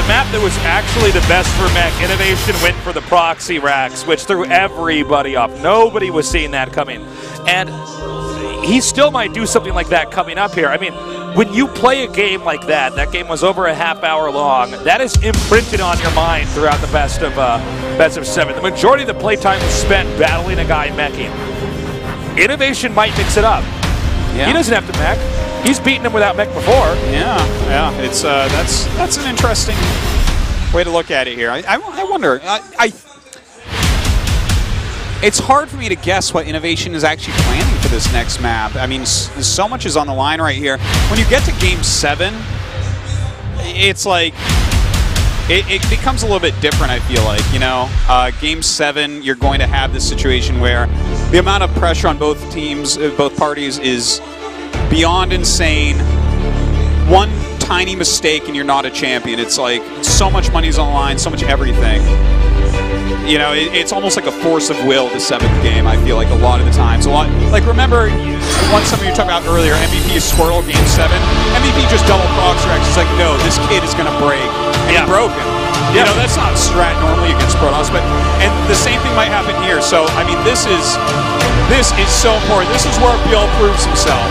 map that was actually the best for mech, INnoVation went for the proxy racks, which threw everybody off. Nobody was seeing that coming. And he still might do something like that coming up here. I mean, when you play a game like that, that game was over a half hour long, that is imprinted on your mind throughout the best of 7. The majority of the playtime was spent battling a guy meching. INnoVation might mix it up. Yeah. He doesn't have to mech. He's beaten him without mech before. Yeah. It's that's an interesting way to look at it here. I wonder. It's hard for me to guess what INnoVation is actually planning for this next map. I mean, so much is on the line right here. When you get to Game 7, it's like it becomes a little bit different, I feel like. You know, Game 7, you're going to have this situation where the amount of pressure on both teams, both parties, is beyond insane. One tiny mistake and you're not a champion. It's like so much money's on the line, so much everything. You know, it's almost like a force of will, the 7th game, I feel like a lot of the times. Like, remember, some of you talked about earlier, MVP Squirrel Game 7? MVP just double procs Rex. It's like, no, this kid is going to break. And he broke him. You know, that's not strat normally against Protoss, and the same thing might happen here. So, I mean, this is so important. This is where Byul proves himself.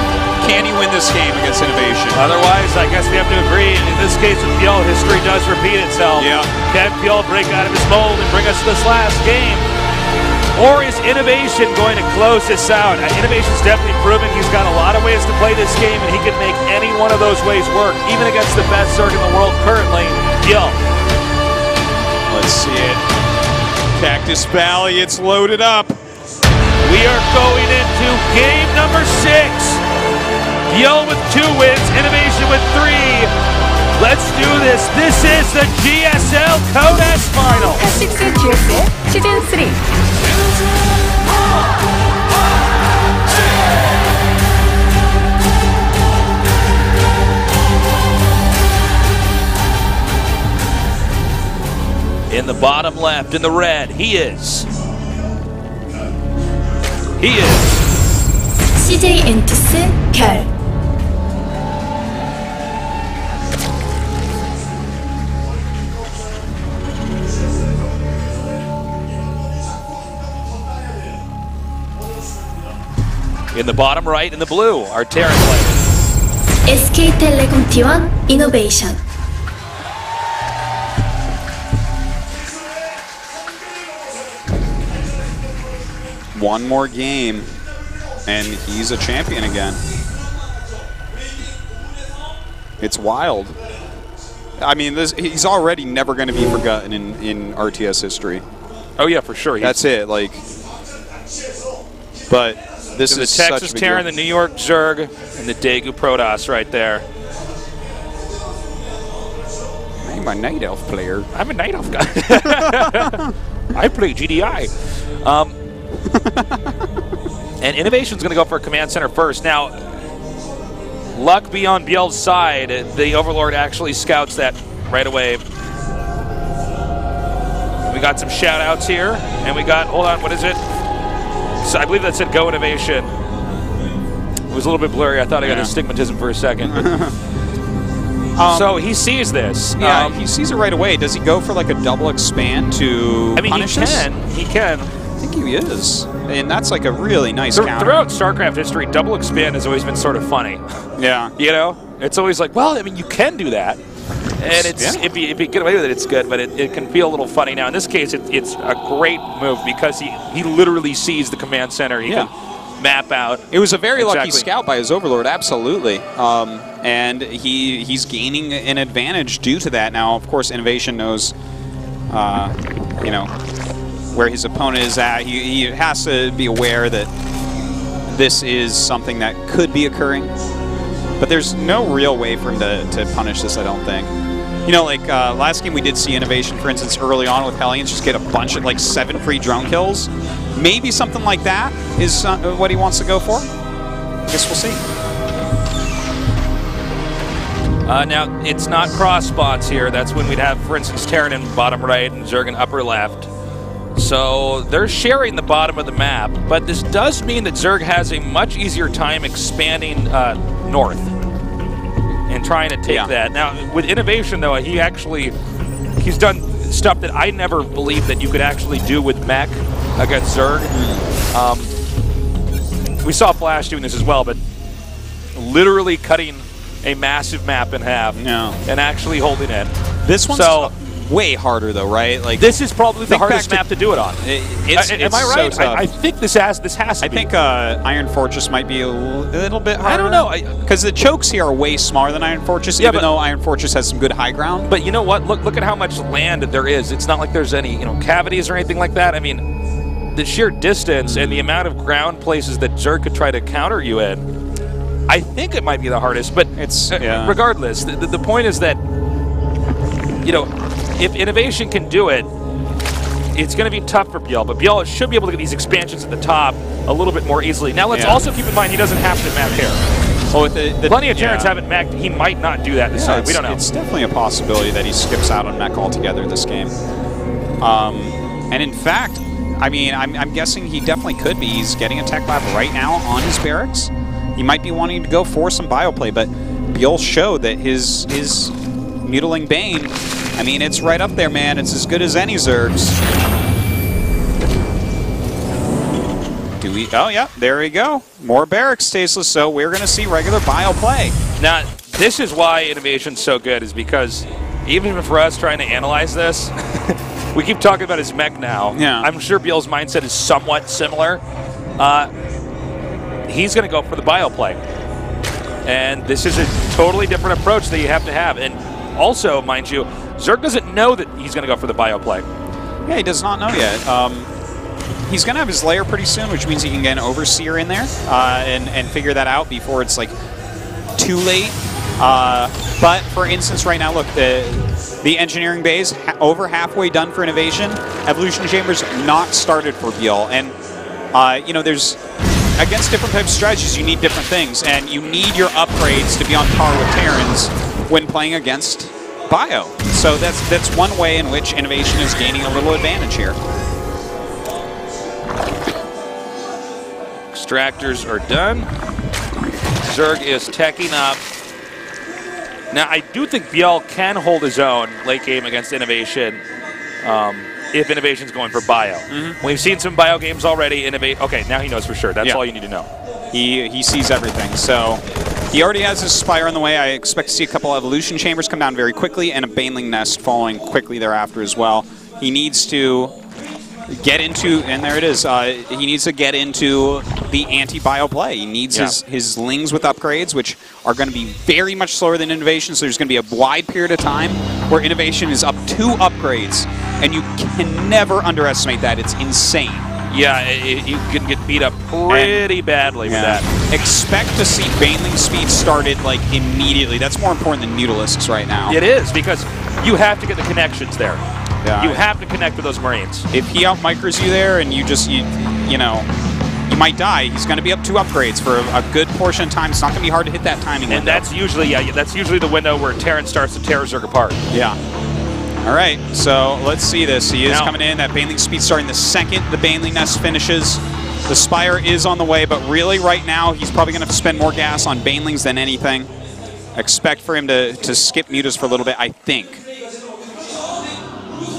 Can he win this game against INnoVation? Otherwise, I guess we have to agree. In this case with Byul, history does repeat itself. Yeah. Can Byul break out of his mold and bring us to this last game? Or is INnoVation going to close this out? INnoVation's definitely proven he's got a lot of ways to play this game, and he can make any one of those ways work, even against the best Zerg in the world currently, Byul. Let's see it. Cactus Valley, it's loaded up. We are going into game number 6. Byul with 2 wins, INnoVation with 3. Let's do this. This is the GSL Code S Final. HOT6 GSL 시즌 3. In the bottom left, in the red, he is. CJ 엔투스 결. In the bottom right, in the blue, our Terran player. SK텔레콤 T1 INnoVation. One more game, and he's a champion again. It's wild. I mean, he's already never going to be forgotten in RTS history. Oh yeah, for sure. That's it. Like, but this is the Texas Terran, the New York Zerg, and the Daegu Protoss right there. I'm a Night Elf player. I'm a Night Elf guy. I play GDI. And INnoVation's going to go for a command center first. Now, luck be on Byul's side. The Overlord actually scouts that right away. We got some shout outs here, and we got, hold on, what is it? So I believe that said Go INnoVation. was a little bit blurry. I thought I got astigmatism for a second. So he sees this. Yeah, he sees it right away. Does he go for like a double expand to punish this? He can. I think he is. And that's like a really nice counter. Throughout StarCraft history, double expand has always been sort of funny. Yeah. You know? It's always like, well, I mean, you can do that. And if you get away with it, it's good, but it can feel a little funny. Now, in this case, it's a great move because he literally sees the command center. He can map out. It was a very lucky scout by his overlord, absolutely. And he's gaining an advantage due to that. Now, of course, INnoVation knows, you know, where his opponent is at. He has to be aware that this is something that could be occurring. But there's no real way for him to punish this, I don't think. You know, like last game we did see INnoVation, for instance, early on with Hellions, just get a bunch of like 7 free drone kills. Maybe something like that is what he wants to go for. I guess we'll see. Now, it's not cross spots here. That's when we'd have, for instance, Terran in bottom right and Zerg in upper left. So they're sharing the bottom of the map, but this does mean that Zerg has a much easier time expanding north and trying to take that. Now, with INnoVation, though, he's done stuff that I never believed that you could actually do with mech against Zerg. We saw Flash doing this as well, but literally cutting a massive map in half and actually holding it. This one's way harder, though, right? Like this is probably the hardest map to do it on. Am I right? So I think this has to be. I think Iron Fortress might be a little bit harder. I don't know. Because the chokes here are way smaller than Iron Fortress, even though Iron Fortress has some good high ground. But you know what? Look at how much land there is. It's not like there's any cavities or anything like that. I mean, the sheer distance and the amount of ground places that Zerg could try to counter you in, I think it might be the hardest. But it's regardless, the point is that if INnoVation can do it, it's going to be tough for Byul, but Byul should be able to get these expansions at the top a little bit more easily. Now, let's also keep in mind he doesn't have to map here. Well, plenty of Terrans haven't mech. He might not do that this time. We don't know. It's definitely a possibility that he skips out on mech altogether this game. And in fact, I mean, I'm guessing he definitely could be. He's getting a tech lab right now on his barracks. He might be wanting to go for some bioplay, but Byul showed that his Mutiling Bane, I mean, it's right up there, man. It's as good as any Zerg's. Oh, yeah, there we go. More barracks, Tasteless, so we're going to see regular bioplay. Now, this is why INnoVation's so good, is because even for us trying to analyze this, we keep talking about his mech now. Yeah. I'm sure Byul's mindset is somewhat similar. He's going to go for the bioplay. And this is a totally different approach that you have to have. And also, mind you, Zerg doesn't know that he's going to go for the bioplay. Yeah, he does not know yet. He's going to have his lair pretty soon, which means he can get an Overseer in there and figure that out before it's like too late. But for instance, right now, look, the engineering bay is over halfway done for INnoVation. Evolution Chambers not started for Byul, and there's against different types of strategies, you need different things, and you need your upgrades to be on par with Terrans when playing against Bio. So that's one way in which INnoVation is gaining a little advantage here. Extractors are done. Zerg is teching up. Now, I do think Byul can hold his own late game against INnoVation if INnoVation's going for Bio. We've seen some Bio games already. Okay, now he knows for sure. That's all you need to know. He sees everything. So he already has his Spire on the way. I expect to see a couple Evolution Chambers come down very quickly and a Baneling Nest following quickly thereafter as well. He needs to get into, and there it is, he needs to get into the anti-bio play. He needs his Lings with upgrades, which are going to be very much slower than INnoVation, so there's going to be a wide period of time where INnoVation is up 2 upgrades, and you can never underestimate that. It's insane. Yeah, you can get beat up pretty badly with that. Expect to see Baneling speed started like immediately. That's more important than Mutalisks right now. It is, because you have to get the connections there. Yeah, you have to connect with those Marines. If he out-micros you there and you might die, he's going to be up 2 upgrades for a good portion of time. It's not going to be hard to hit that timing window. And that's usually the window where Terran starts to tear Zerg apart. Yeah. All right, so let's see this. He is coming in. That Baneling speed starting the second the Baneling Nest finishes. The Spire is on the way, but really right now he's probably going to spend more gas on Banelings than anything. Expect for him to skip Mutas for a little bit, I think.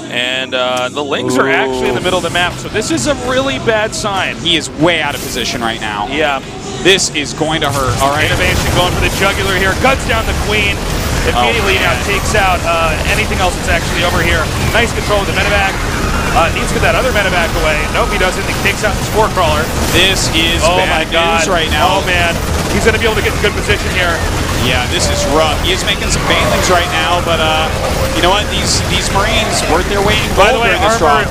And the Lings are actually in the middle of the map, so this is a really bad sign. He is way out of position right now. Yeah. This is going to hurt. All right. INnoVation going for the jugular here. Guns down the Queen. Immediately now takes out anything else that's actually over here. Nice control of the medevac. Needs to get that other medevac away. Nope, he doesn't. He takes out the Spore Crawler. This is bad news right now. Oh, man. He's going to be able to get in good position here. Yeah, this is rough. He is making some Banelings right now, but you know what? These Marines worth their weight in gold. By the way,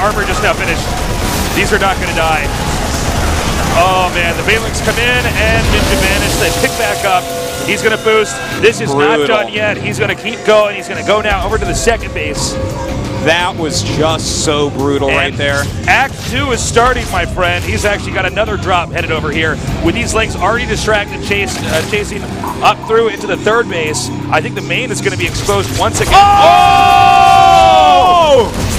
armor just now finished. These are not going to die. Oh, man. The Banelings come in and Ninja vanish. They pick back up. He's going to boost. This is not done yet. He's going to keep going. He's going to go now over to the second base. That was just so brutal right there. Act 2 is starting, my friend. He's actually got another drop headed over here. With these Lings already distracted, chasing up through into the third base, I think the main is going to be exposed once again. Oh!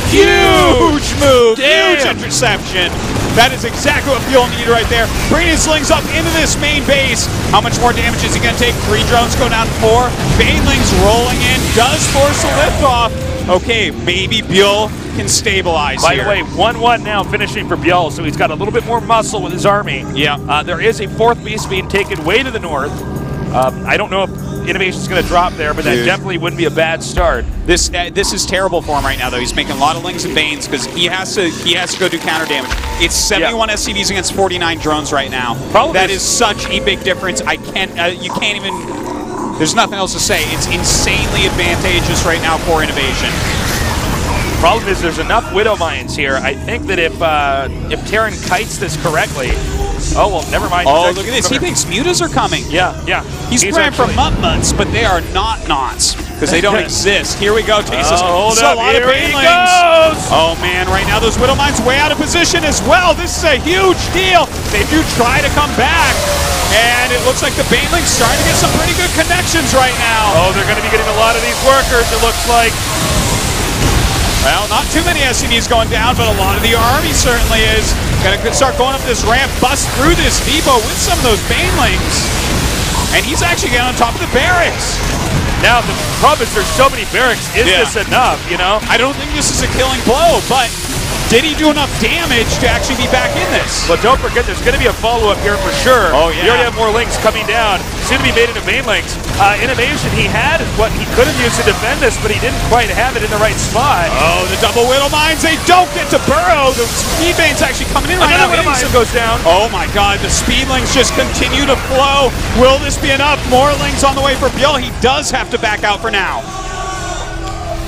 Huge move! Damn. Huge interception. That is exactly what Byul needed right there. Bringing his Lings up into this main base. How much more damage is he going to take? 3 drones go down to 4. Banelings rolling in. Does force a liftoff. Okay, maybe Byul can stabilize By here. the way, 1-1 now finishing for Byul, so he's got a little bit more muscle with his army. Yeah. There is a 4th beast being taken way to the north. I don't know if INnoVation's going to drop there, but that definitely wouldn't be a bad start. This is terrible for him right now, though. He's making a lot of Lings and Banes because he has to go do counter damage. It's 71 SCVs against 49 drones right now. That is such a big difference. You can't even. There's nothing else to say. It's insanely advantageous right now for INnoVation. Problem is there's enough Widow Mines here. I think that if Terran kites this correctly, oh, well, never mind. Oh, look at this. He thinks Mutas are coming. Yeah. He's praying for Mutts, but they are not knots because they don't exist. Here we go, Tasteless. Hold up. A lot Here of he Banelings. goes. Oh, man, right now those Widow Mines way out of position as well. This is a huge deal. They do try to come back, and it looks like the Banelings starting to get some pretty good connections right now. Oh, they're going to be getting a lot of these workers, it looks like. Well, not too many SCVs going down, but a lot of the army certainly is. Gonna start going up this ramp, bust through this depot with some of those Banelings. And he's actually getting on top of the barracks. Now, the problem is there's so many barracks. Is this enough, you know? I don't think this is a killing blow, but did he do enough damage to actually be back in this? But don't forget, there's going to be a follow-up here for sure. Oh, yeah. You already have more Lings coming down. Soon to be made into Banelings. INnoVation, he had what he could have used to defend this, but he didn't quite have it in the right spot. Oh, the double Widow Mines, they don't get to burrow. The Speedbane's actually coming in right now. Another Widow Mine goes down. Oh my God, the Speedlings just continue to flow. Will this be enough? More Lings on the way for Byul. He does have to back out for now.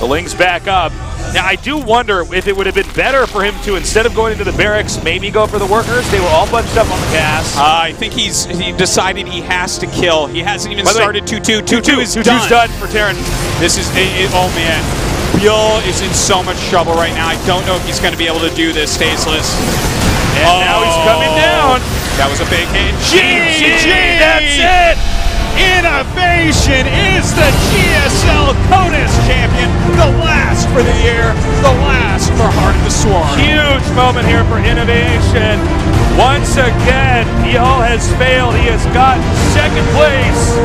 The Lings back up. Now, I do wonder if it would have been better for him to, instead of going into the barracks, maybe go for the workers. They were all bunched up on the gas. I think he decided he has to kill. He hasn't even started 2-2. 2-2 is done. 2-2's done for Terran. This is, oh man. Byul is in so much trouble right now. I don't know if he's going to be able to do this, Tasteless. And now he's coming down. That was a big hit. GG! That's it! INnoVation is the GSL Code S Champion. The last for the year. The last for Heart of the Swarm. Huge moment here for INnoVation. Once again, Byul has failed. He has gotten second place.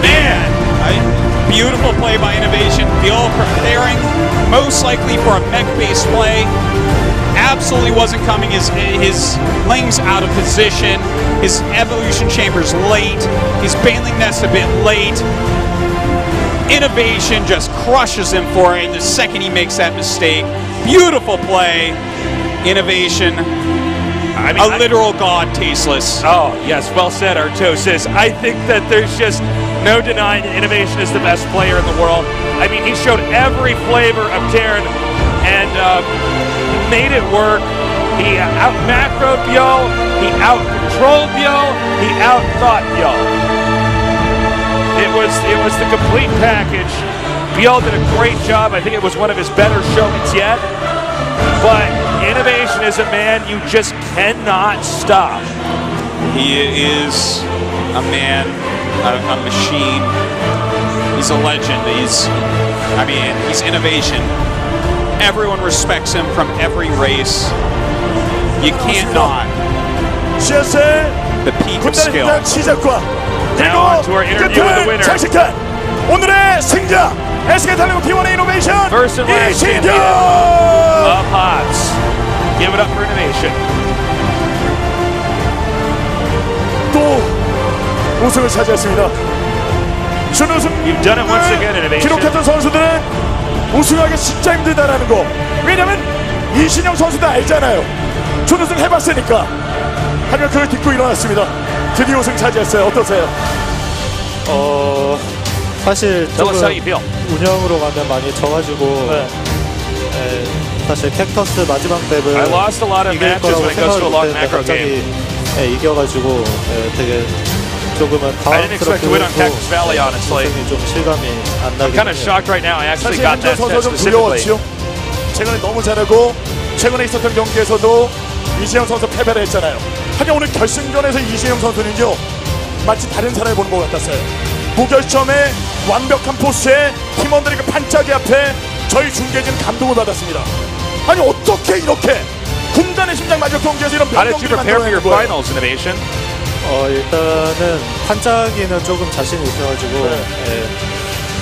Man, beautiful play by INnoVation. Byul preparing most likely for a mech-based play. Absolutely wasn't coming. His Lings out of position. His evolution chamber's late. His Baneling nest a bit late. INnoVation just crushes him for it the second he makes that mistake. Beautiful play. INnoVation. A literal god, Tasteless. Oh, yes, well said, Artosis. I think that there's just no denying that INnoVation is the best player in the world. I mean, he showed every flavor of Terran and made it work. He out-macroed Byul, he out-controlled Byul, he out-thought Byul. It was the complete package. Byul did a great job. I think it was one of his better showings yet. But INnoVation is a man you just cannot stop. He is a man, a machine. He's a legend. He's INnoVation. Everyone respects him from every race. You can't not. GSL The peak of 군단의 skill. 힘든 시작과 Now on to our interview with the winner. 장식한 오늘의 승자 SK텔레콤 T1 INnoVation First and last champion 이신경 of HOTS. Give it up for INnoVation. 또 우승을 차지했습니다. 준우승 You've done it once again, INnoVation. 기록했던 선수들은 우승하기 진짜 힘들다라는 거. 왜냐면 이신영 선수도 알잖아요. 준우승 해봤으니까. 하지만 그걸 딛고 일어났습니다. 드디어 우승 차지했어요. 어떠세요? 사실 Tell us how you 조금 feel. 운영으로 가면 많이 져가지고 네. 사실 캡터스 마지막 맵을 I lost a lot of 이길 matches when 거라고 it goes to a long 생각을 macro 못했는데 game. 갑자기 되게 조금은 I didn't expect to win on Cactus Valley, honestly. 우승이 좀 실감이 안 나긴 Kind of 해요. shocked right now. I actually 사실 got 현재 that 선수가 좀 specifically. 두려웠죠. 최근에 너무 잘하고 최근에 있었던 경기에서도 이신영 선수 패배를 했잖아요. 하지만 오늘 결승전에서 이신영 선수는요 마치 다른 사람을 보는 것 같았어요. 무결점의 완벽한 포스에 팀원들이 그 반짝이 앞에 저희 중계진 감동을 받았습니다. 아니 어떻게 이렇게 군단의 심장 마지막 경기에서 이런 How did you 명경기를 prepare for your 만들어내는 거예요? finals, INnoVation? 일단은 판짜기는 조금 자신이 있어가지고 네.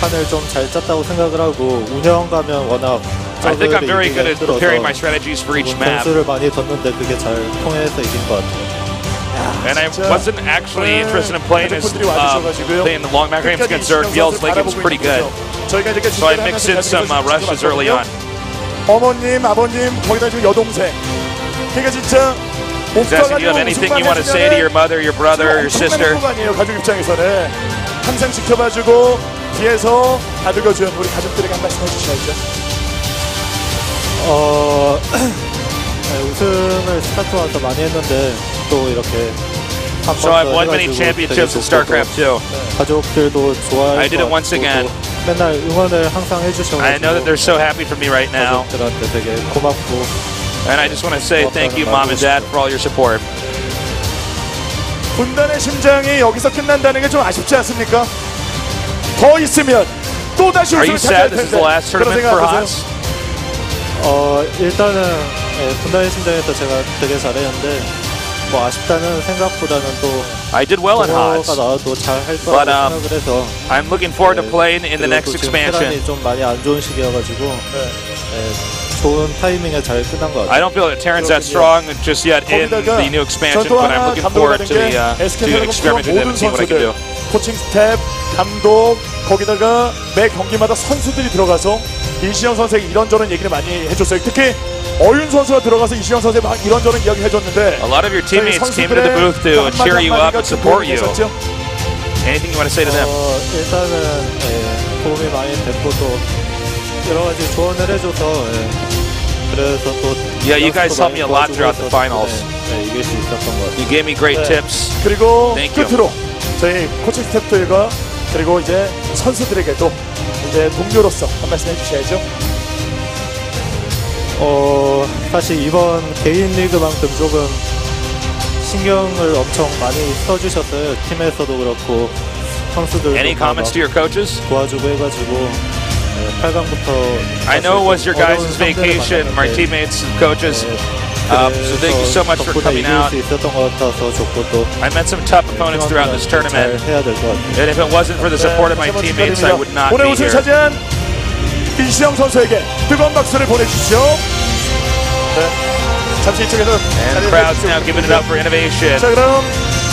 판을 좀 잘 짰다고 생각을 하고 운영 가면 워낙 I think I'm 저그들이 very good 이기가 at preparing my 힘들어서 strategies for each map. 변수를 많이 뒀는데 그게 잘 통해서 이긴 것 같아요. And I wasn't actually interested in playing as playing the long macro games against Zerg. Byul's lane was pretty good, so I mixed in some rushes early on. 어머님, 아버님, 거기다 지금 여동생. 그러니까 진짜 He's asking, do you have anything you want to say to your mother, your brother, your sister? 아니에요, 가족 입장에서는 항상 지켜봐주고 뒤에서 다독여준 우리 가족들에게 한 말씀 해주셔야죠. 우승을 스타트 와서 많이 했는데 또 이렇게 So I've won many championships in StarCraft II. 가족들도 좋아할 I did it once again. 맨날 응원을 항상 해주셔가지고 I know that they're so happy for me right now, 가족들한테 되게 고맙고 and I just want to say thank you, Mom and Dad, for all your support. 군단의 심장이 여기서 끝난다는 게 좀 아쉽지 않습니까? 더 있으면 또 다시 Are you 우승을 sad 차지할 this is 텐데. the last 그런 tournament 생각 for 어떠세요? HOTS? 일단은 분단의 심장에서 제가 되게 잘했는데 뭐 아쉽다는 생각보다는 또 I did well in 동호가 HOTS. 나와도 잘 할 But, 거라고 생각을 해서 I'm looking forward to playing in the 그리고 next 또 지금 expansion. 테란이 좀 많이 안 좋은 시기여가지고 좋은 타이밍에 잘 끝난 것 같아요. I don't feel that Terran's that strong just yet in the new expansion, but I'm looking forward to the experimenting that the team what I can do. 코칭 스텝, 감독, 거기다가 매 경기마다 선수들이 들어가서 이신영 선수에게 이런저런 얘기를 많이 해줬어요. 특히 어윤 선수가 들어가서 이신영 선수에 막 이런저런 이야기 해줬는데 A lot of your teammates came into the booth to cheer you up and support you. Anything you want to say to them? 일단은 도움이 많이 됐고 또 여러 가지 조언을 해줘서 그래서 또 Yeah, you guys helped me a lot throughout the finals. 이길 수 있었던 것 같아요. You gave me great tips. 그리고 Thank you. 끝으로 저희 코칭 스텝들과 그리고 이제 선수들에게도 이제 동료로서 한 말씀 해주셔야죠. 사실 이번 개인 리그만큼 조금 신경을 엄청 많이 써주셨어요. 팀에서도 그렇고 선수들도 Any comments to your coaches? 도와주고 해가지고 8강부터 I know it was your guys' vacation, my teammates and coaches. So thank you so much for coming out. I met some tough opponents throughout this tournament, and if it wasn't for the support of my teammates, I would not 오늘 be 우승 here. 차지한 이신영 선수에게 뜨거운 박수를 보내주시죠. 네, 잠시 이쪽에서 And the crowd's now giving it up for INnoVation. 자 그럼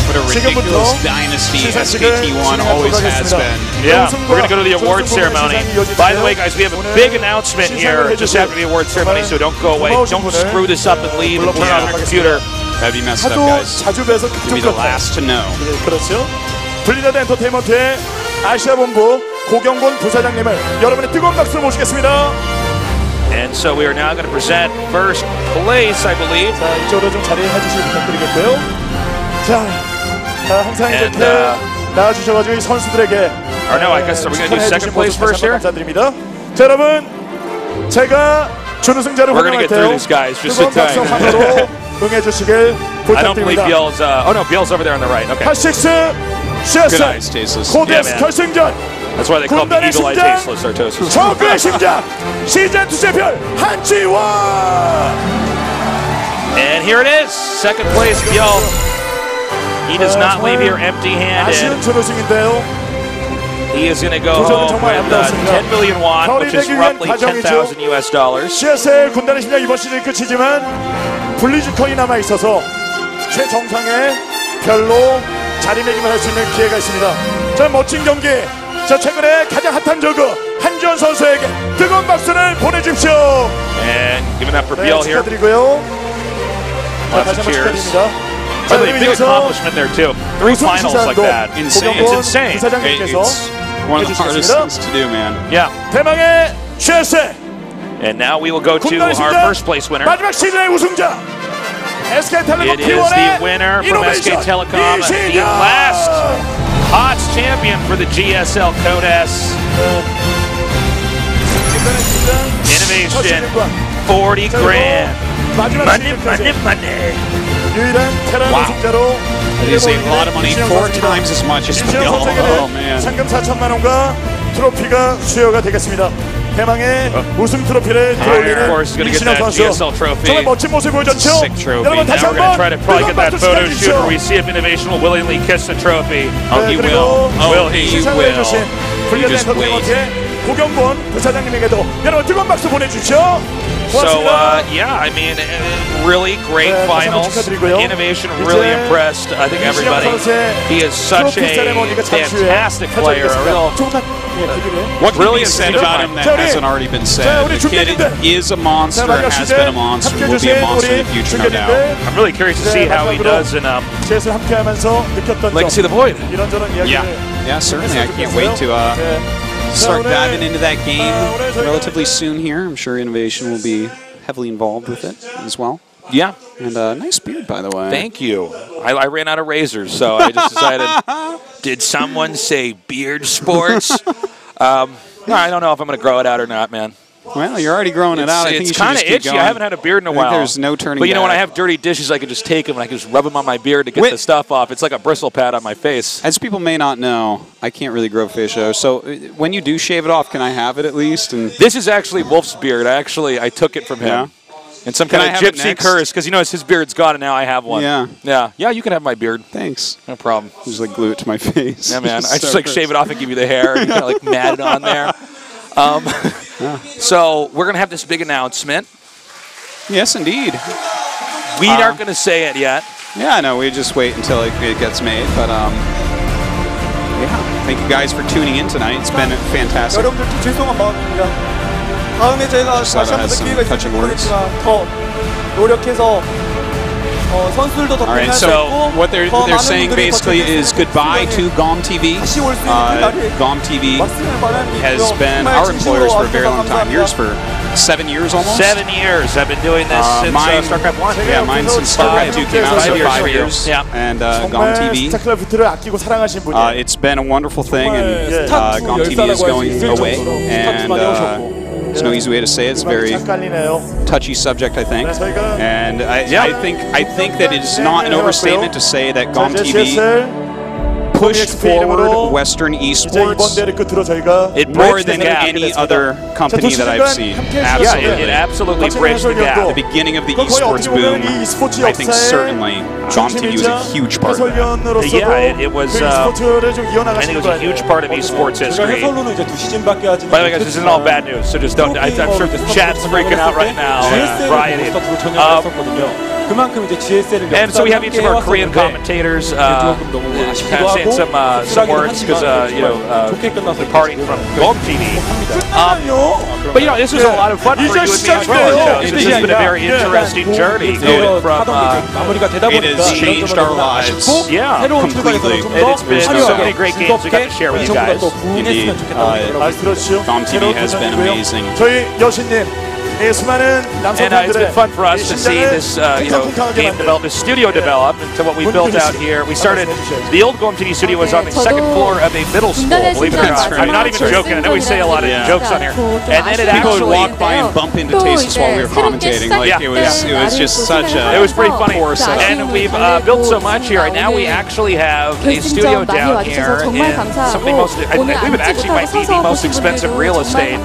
What a ridiculous dynasty SVT1 always has been. Yeah, we're going to go to the award ceremony. By the way, guys, we have a big announcement here just after the award ceremony, so don't go away. Don't screw this up and leave and turn on your computer. That'd be messed up, 하도 guys. 자주 뵈서 To be the last to know. 그렇죠. 블리자드 엔터테인먼트의 아시아 본부 고경곤 부사장님을 여러분의 뜨거운 박수로 모시겠습니다. And so we are now going to present first place, I believe. 자, 이쪽으로 좀 자리해 주시길 부탁드리겠고요. 자, 항상 And, 이렇게 나와주셔가지고 이 선수들에게 Or no, I guess we're going to do second place first here. 감사드립니다. 자, 여러분, 제가 준우승자를 We're going to 호명할 get through 때요. these guys. Just 뜨거운 sit 박수 tight. 한으로 응해주시길 I don't believe 부탁드립니다. Byul's. Oh no, Byul's over there on the right. Okay, HOT6 Good eyes, GSL Tasteless. Code S Yeah, man. 결승전 that's why they call me 군단의 Eagle Eye 심장, Tasteless Artosis. 저그의 심장 시즌 2 챔피언 한지원 And here it is, second place, Byul. He does not leave here empty-handed. 아쉬운 준우승인데요. He is going to go home with 10 million won, which is roughly $10,000 US. GSL 군단의 심장 이번 시즌 끝이지만 분리주컨이 남아 있어서 최정상의 별로 자리매김을 할 수 있는 기회가 있습니다. 자, 멋진 경기. 자, 최근에 가장 핫한 저그 한지원 선수에게 뜨거운 박수를 보내주십시오. And give it up for Byul here. 축하드리고요. Lots of cheers. Really big accomplishment there too. 3 finals like that. Insane. It's insane. It's one of the hardest things to do, man. Yeah. 대망의 GSL. And now we will go to our first place winner. 마지막 시즌의 우승자. SK텔레콤 It is the winner from SK Telecom, the last HOT6 champion for the GSL Code S. INnoVation, 40 grand. Money. 유일한 테란 우승자로 They save a lot of money, 4 times as much as Byul. Oh man. 상금 4천만 원과 트로피가 수여가 되겠습니다. 대망의 우승 트로피를 들어올리는 이신영 선수. 정말 멋진 모습 보여줬죠? 여러분 다시 Now we're going to 한번 try to probably get that photo shoot where we see if INnoVation will willingly kiss the trophy. Oh, he will. Oh, he will. 훈련된 엔터테인먼트의 고경권 부사장님에게도 여러분 뜨거운 박수 보내주십시오. So, yeah, I mean, really great finals. INnoVation really impressed, I think, everybody. He is such a fantastic player. What can be said about him that hasn't already been said? The kid is a monster, has been a monster, will be a monster in the future, no doubt. I'm really curious to see how he does in Legacy of the Void. Yeah, certainly. I can't wait to start diving into that game relatively soon here. I'm sure INnoVation will be heavily involved with it as well. Yeah. And nice beard, by the way. Thank you. I ran out of razors, so I just decided, did someone say beard sports? No, I don't know if I'm going to grow it out or not, man. Well, you're already growing it out. I think you should kind of just keep itchy. going. I haven't had a beard in a while. There's no turning But you know, when I back. have dirty dishes, I can just take them and I can just rub them on my beard to get the stuff off. It's like a bristle pad on my face. As people may not know, I can't really grow facial. So when you do shave it off, can I have it at least? And this is actually Wolf's beard. I took it from him. Yeah. And some kind of gypsy curse, because you know his beard's gone and now I have one. Yeah. Yeah, you can have my beard. Thanks. No problem. Just like glue it to my face. Yeah, man. I just like shave it off and give you the hair and kind of like mat it on there. So we're going to have this big announcement. Yes, indeed. We aren't going to say it yet. Yeah, no, we just wait until it gets made. But yeah, thank you guys for tuning in tonight. It's been fantastic. 여러분들 죄송한 마음입니다. 다음에 저희가 다시 한번 더 기회가 있으면 모르겠지만 더 노력해서 선수들도 더 Alright, so what they're saying basically is goodbye to GOMTV. GOMTV has been our employers for a very long time. Yours for 7 years almost? 7 years. I've been doing this since StarCraft 1. Yeah, mine since StarCraft 2 came out, so 5 years. Yeah. And GOMTV, it's been a wonderful thing, and GOMTV is going away. And there's no easy way to say it. It's a very touchy subject, I think. And I think that it's not an overstatement to say that GOMTV pushed forward Western esports more than any other company that I've seen. Absolutely. Yeah, it absolutely bridged the gap. The beginning of the esports boom, I think certainly GOMTV was a huge part of that. Yeah, it was. I think it was a huge part of esports history. By the way, guys, this isn't all bad news, so just don't. I'm sure the chat's freaking out right now, rioting. And so we have each of our Korean commentators kind of saying some words because departing from GOMTV. But you know, this was a lot of fun for you and me as well. This has been a very interesting journey going from. It has changed our lives. Yeah, completely. And it's been so many great games we got to share with you guys. Indeed, GOMTV has been amazing. And it's been fun for us to see this, game develop, this studio develop into what we built out here. We started, the old GOMTV studio was on the second floor of a middle school, believe it or not. I'm not even joking, I know we say a lot of jokes on here. And then it People actually... would walk by and bump into Tastes while we were commentating. Like, it was just such a... It was pretty funny. And we've built so much here, and now we actually have a studio down here in something we would actually might be the most expensive real estate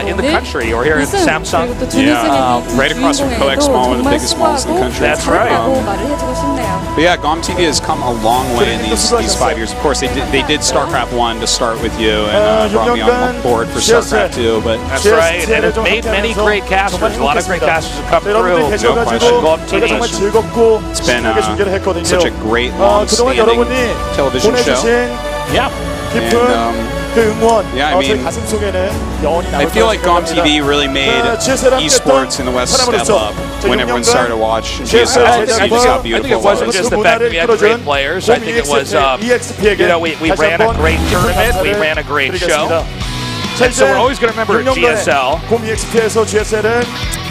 in the country, or here in Samsung. Samsung. 그리고 또 준우승의 right across from Coex Mall, one of the 정말 biggest malls in the 수고하고 country. That's right. 잘했다고 말을 해주고 싶네요. But yeah, GOMTV has come a long way in these 5 years. Of course, they did StarCraft 1 to start with you and brought me on board for StarCraft 2. But That's right, and it's made many great casters. A lot of great casters have come through. 저희가 정말 즐겁고 it's been 신나게 중계를 했거든요. such a great, 그동안 long-standing 여러분이 television show. 보내주신 Yeah. 깊은 And, 그 응원, yeah, I 저희 mean, 가슴 속에는 영원히 I 남을 feel like 거라고 GOMTV 생각합니다. really made esports in the West step up when everyone started to watch GSL. I See just how think it beautiful it wasn't was. just the fact that we had great players. I think it was, you know, we ran a great tournament, we ran a great show. And so we're always going to remember GSL. GOMEXP에서 GSL은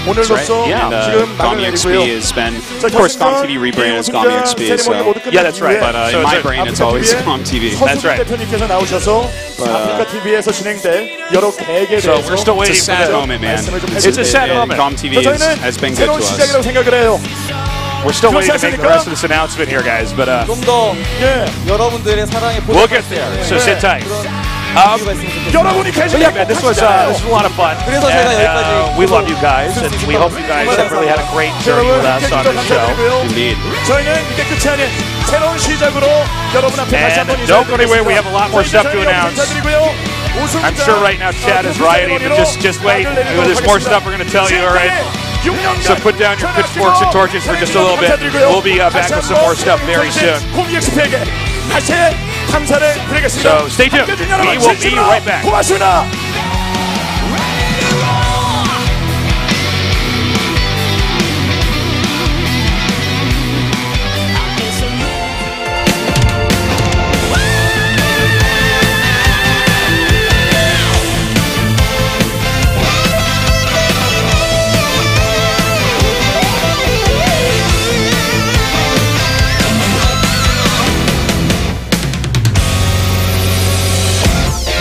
오늘로써 That's right. Yeah. And 지금 GOMEXP 나가고 has been, of course, GOMTV rebranded as GOMEXP. So, Yeah, that's right. but in my brain, it's always GOMTV. That's right. 대표님께서 나오셔서 아프리카 TV에서 진행될 여러 계획에 So 대해서 we're still It's a waiting sad for moment, man. It's a sad moment. GOMTV has been good to 새로운 us. 시작이라고 생각을 해요. We're still waiting to make the rest of this announcement here, guys. But 좀 더 예, 여러분들의 사랑에 we'll get there. So sit tight. 여러분이 So yeah, man, this was a lot of fun. 그래서 제가 And, 여기까지 we love you guys, and we hope you guys have really had a great journey with us on this show. Indeed. 저희는 이게 끝이 아닌 새로운 시작으로 여러분 앞에 다시 And 한번 don't go anywhere. We have a lot more stuff to announce. I'm sure right now Chad is rioting, but just wait. There's more stuff we're going to tell you, all right? So put down your pitchforks and torches for just a little bit. We'll be back with some more stuff very soon. GOMEXP에게 다시 감사를 드리겠습니다. So stay tuned. We will be right back. 고맙습니다.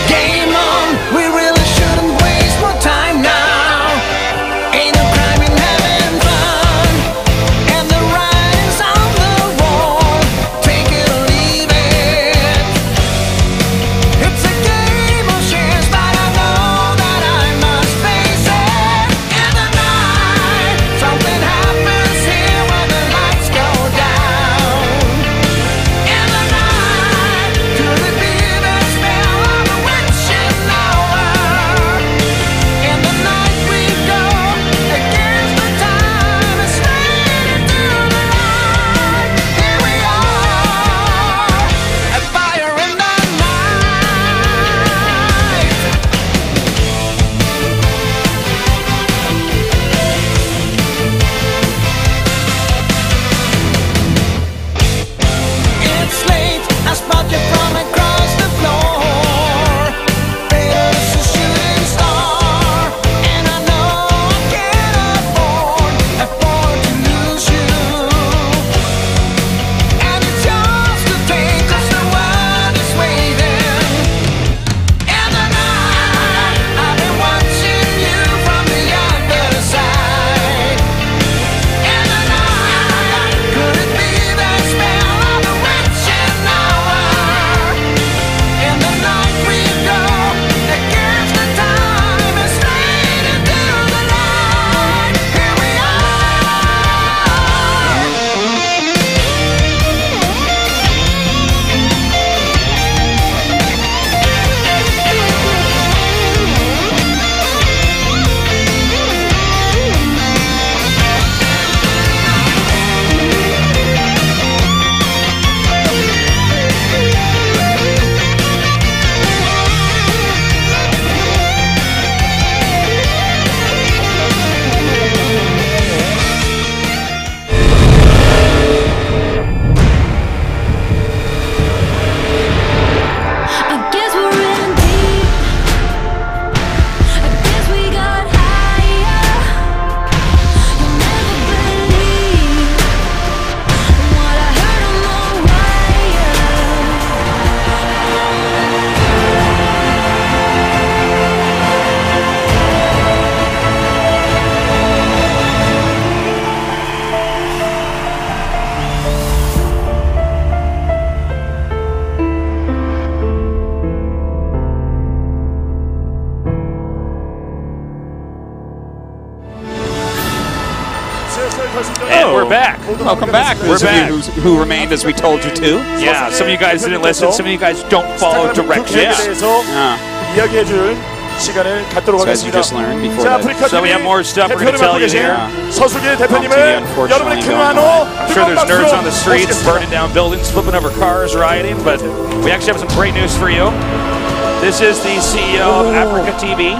Game on, we will Welcome back. We're Those of back. you who remained as we told you to. Yeah, some of you guys didn't listen. Some of you guys don't follow directions. 대해서 이야기해줄 시간을 갖도록 So as you 하겠습니다. just learned before 자, that. 아프리카 So we have more stuff we're 대표를 gonna tell 맡고 you 계신 here. 서수길 대표님을 GOMTV 여러분의 큰 unfortunately 환호 I'm sure there's nerds on the streets burning down buildings, flipping over cars, rioting, but we actually have some great news for you. This is the CEO of Africa TV,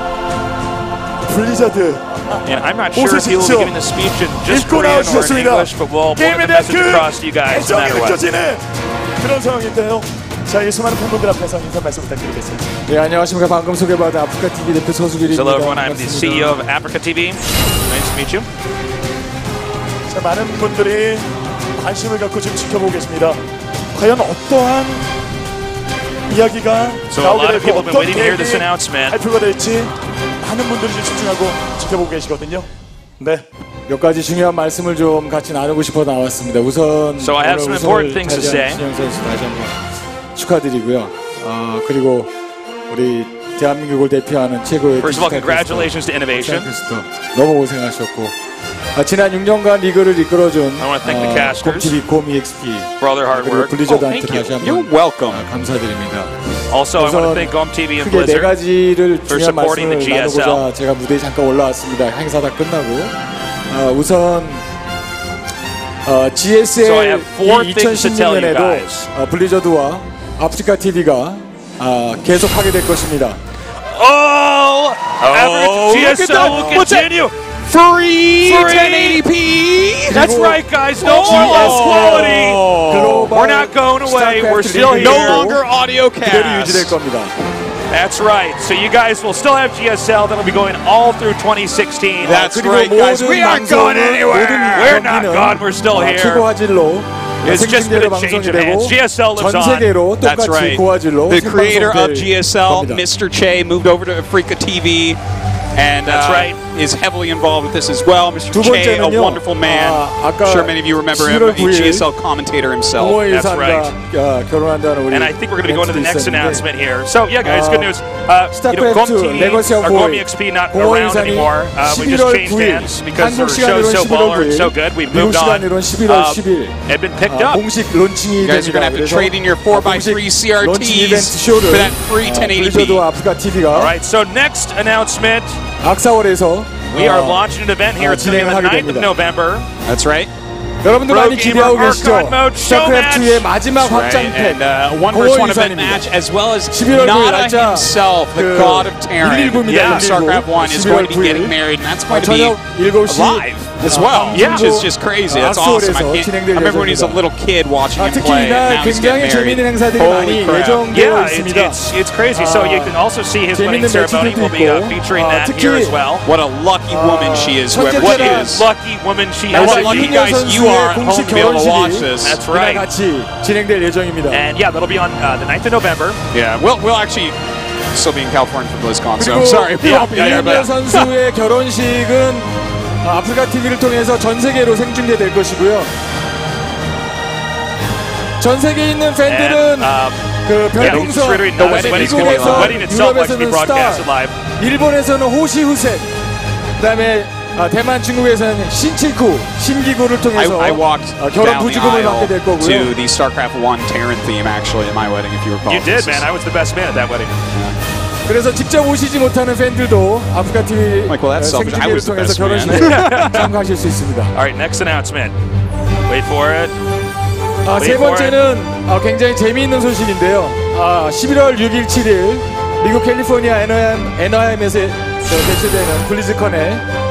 블리자드 and I'm not sure if he will be giving the speech in just 읽고 Korean or in 나오셨습니다. English, but we'll get 게임에 the 대한 message 그 across to you guys no 애정이 matter what. 느껴지는 그런 상황인데요. 자, 이 수많은 팬분들 앞에서 인사 말씀 부탁드리겠습니다. 네, 안녕하십니까. 방금 소개받은 아프리카 TV 대표 서수길입니다. Hello everyone, I'm the CEO of Africa TV. Nice to meet you. 자, 많은 분들이 관심을 갖고 지금 지켜보고 계십니다. 과연 어떠한 이야기가 So a 나오게 lot of people 되고 have been 어떤 waiting to hear this 계획이 announcement. 발표가 될지 많은 분들이 지금 집중하고 지켜보고 계시거든요. 네. 몇 가지 중요한 말씀을 좀 같이 나누고 싶어 나왔습니다. 우선 So I have some important things to say. 신영 선수 다시 한번 축하드리고요. 그리고 우리 대한민국을 대표하는 최고의 First of all, 디지털 congratulations to INnoVation. 캐스터 너무 고생하셨고 지난 6년간 리그를 이끌어준 I want to thank the casters 곰TV, 곰EXP for all their hard 그리고 work. 블리자드한테 thank you. 다시 You're 한번 welcome. 감사드립니다. Also, I want to 우선 thank GOMTV and 크게 네 Blizzard. 가지를 for 중요한 supporting 말씀을 the GSL. 나누고자 제가 무대에 잠깐 올라왔습니다. 행사 다 끝나고 우선 GSL So I have four things to tell you 2016년에도 guys. 블리자드와 아프리카 TV가 계속하게 될 것입니다. Oh, look at GSL that. will What's that? continue. Free Free. 1080p. That's right, guys. No more low quality. We're not going away. We're still here. No longer audio 그대로 유지될 cast. 겁니다. That's right. So you guys will still have GSL. That'll be going all through 2016. That's 그리고 right, guys. 모든 We aren't 방송은, going anywhere. 모든 We're not 경기는 gone. We're still here. 최고 화질로 It's just been 생중계로 a change 방송이 of 되고 hands. GSL lives 전 on. 세계로 That's 똑같이 right. 고화질로 The creator of 생방송될 GSL, 겁니다. Mr. Che, moved over to Africa TV and That's right. is heavily involved with this as well. Mr. 두 Che, a 번째는요. wonderful man. 아까 I'm sure many of you remember him, 11월 a 9일 GSL commentator himself. 부모의 That's 일산과 결혼한다는 우리 And I think we're going to go into the next 멘트도 announcement here. So yeah, guys, good news. StarCraft II GOMTV Legacy of or Void. GOMEXP not 공허의 around 일산이 anymore. We just 11월 changed 9일 hands because 한국 our show's 시간으로는 so 11월 baller 9일 and so good. We've 미국 moved on. 시간으로는 11월 10일 Had been picked up. 공식 론칭이 You guys are going to 됩니다. have to 그래서 trade in your 4x3 론칭 이벤트 CRTs 쇼를 for that free 1080p. 블리자드와 아프리카 TV가 All right. So next announcement, 악사월에서 we are launching an event here. It's going to be on the 9th of November. That's right. 여러분들 Pro 많이 Gamer 기대하고 계시죠? Archive Mode Show 스타크래프트의 Match. 마지막 확장팩 And one versus one event 일산입니다. match, as well as 11월 9일 Nada 날짜 himself, the 그 god of Terran, 119입니다. Yeah. StarCraft 1 is going to be getting married, and that's going to be 저녁 7시 live as well, Yeah. which is just crazy. That's awesome. I remember when he was a little kid watching him 특히 play, and 이날 now he's 굉장히 getting 재미있는 married. 행사들이 많이 Holy crap. 예정되어 Yeah, 있습니다. it's crazy. So you can also see his wedding 재밌는 ceremony. 매치들도 We'll be 있고, featuring that 특히 here as well. What a lucky woman she is, whoever What she a is. lucky woman she And is. what lucky guys you are at home 공식 to be able to watch 결혼식이 this. That's 이날 right. 같이 진행될 예정입니다. And yeah, that'll be on the 9th of November. Yeah, we'll actually still be in California for BlizzCon, so 그리고 I'm sorry if we won't be there, 이인여 but 선수의 결혼식은 아프리카 TV를 통해서 전 세계로 생중계될 것이고요. 전 세계에 있는 팬들은 And, 그 yeah, just 별풍선 reiterating that his wedding's gonna be live. The wedding itself likes to be 유럽에서는 broadcasted 스타, live. 일본에서는 호시후세, 그다음에 대만, 중국에서는 신치쿠, 신기구를 통해서 I walked 결혼 down the 부주금을 받게 aisle 될 to 거고요. the StarCraft 1 Terran theme, actually, at my wedding, if you recall. You did, man. I was the best man at that wedding. 그래서 직접 오시지 못하는 팬들도 아프리카 TV Like, well, that's selfish. I 생중계를 was the 통해서 best man. 결혼식에 참가하실 수 있습니다. All right, next announcement. Wait for it. 세 번째는 굉장히 재미있는 소식인데요. 11월 6일, 7일 미국 캘리포니아 애너하임에서 개최되는 블리즈컨에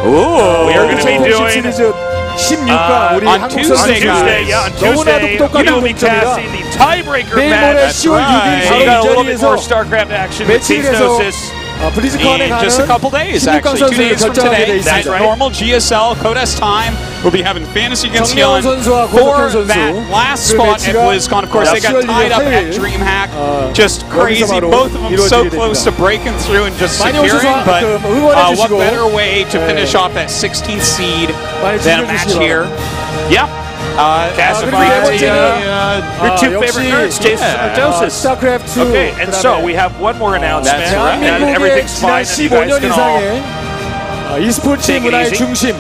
We are going to be 챔피언십 doing 시리즈 16강 우리 on 한국 Tuesday, 선수들이 Tuesday, yeah, on 너무나도 Tuesday, 똑같은 you will be 동점이라 casting the tiebreaker 내일 모레 match. 10월 6일 So you got a little bit 바로 more 이 자리에서 StarCraft action with 매치를 해서 Gnosis. 블리즈컨에 In just a 가는 couple days, 16강 actually, 2 선수를 days from 결정하게 돼 today, That's 있습니다. right. normal GSL Code S time. We'll be having fantasy against 정명훈 Hyun 선수와 for 고석현 that 선수. last 그 spot at 매치가 BlizzCon. Of course, they got 10월 tied up 2일 at DreamHack. Just 여기서 crazy. 바로 Both of them so 이루어지게 close 됩니다. to breaking through and just 많이 securing. 오셔서 But 응원해 what 주시고 better way to finish off that 16th seed 많이 than a match 즐겨주시기 here? Yeah. As 그리고 a 네 번째는 Your two favorite nerds, Jason and Joseph. 스타크래프트 Okay, and so we have one more announcement. That's right. Now that 대한민국의 everything's 지난 fine and you guys 15년 can all 이상의 e스포츠 take it 문화의 easy. 중심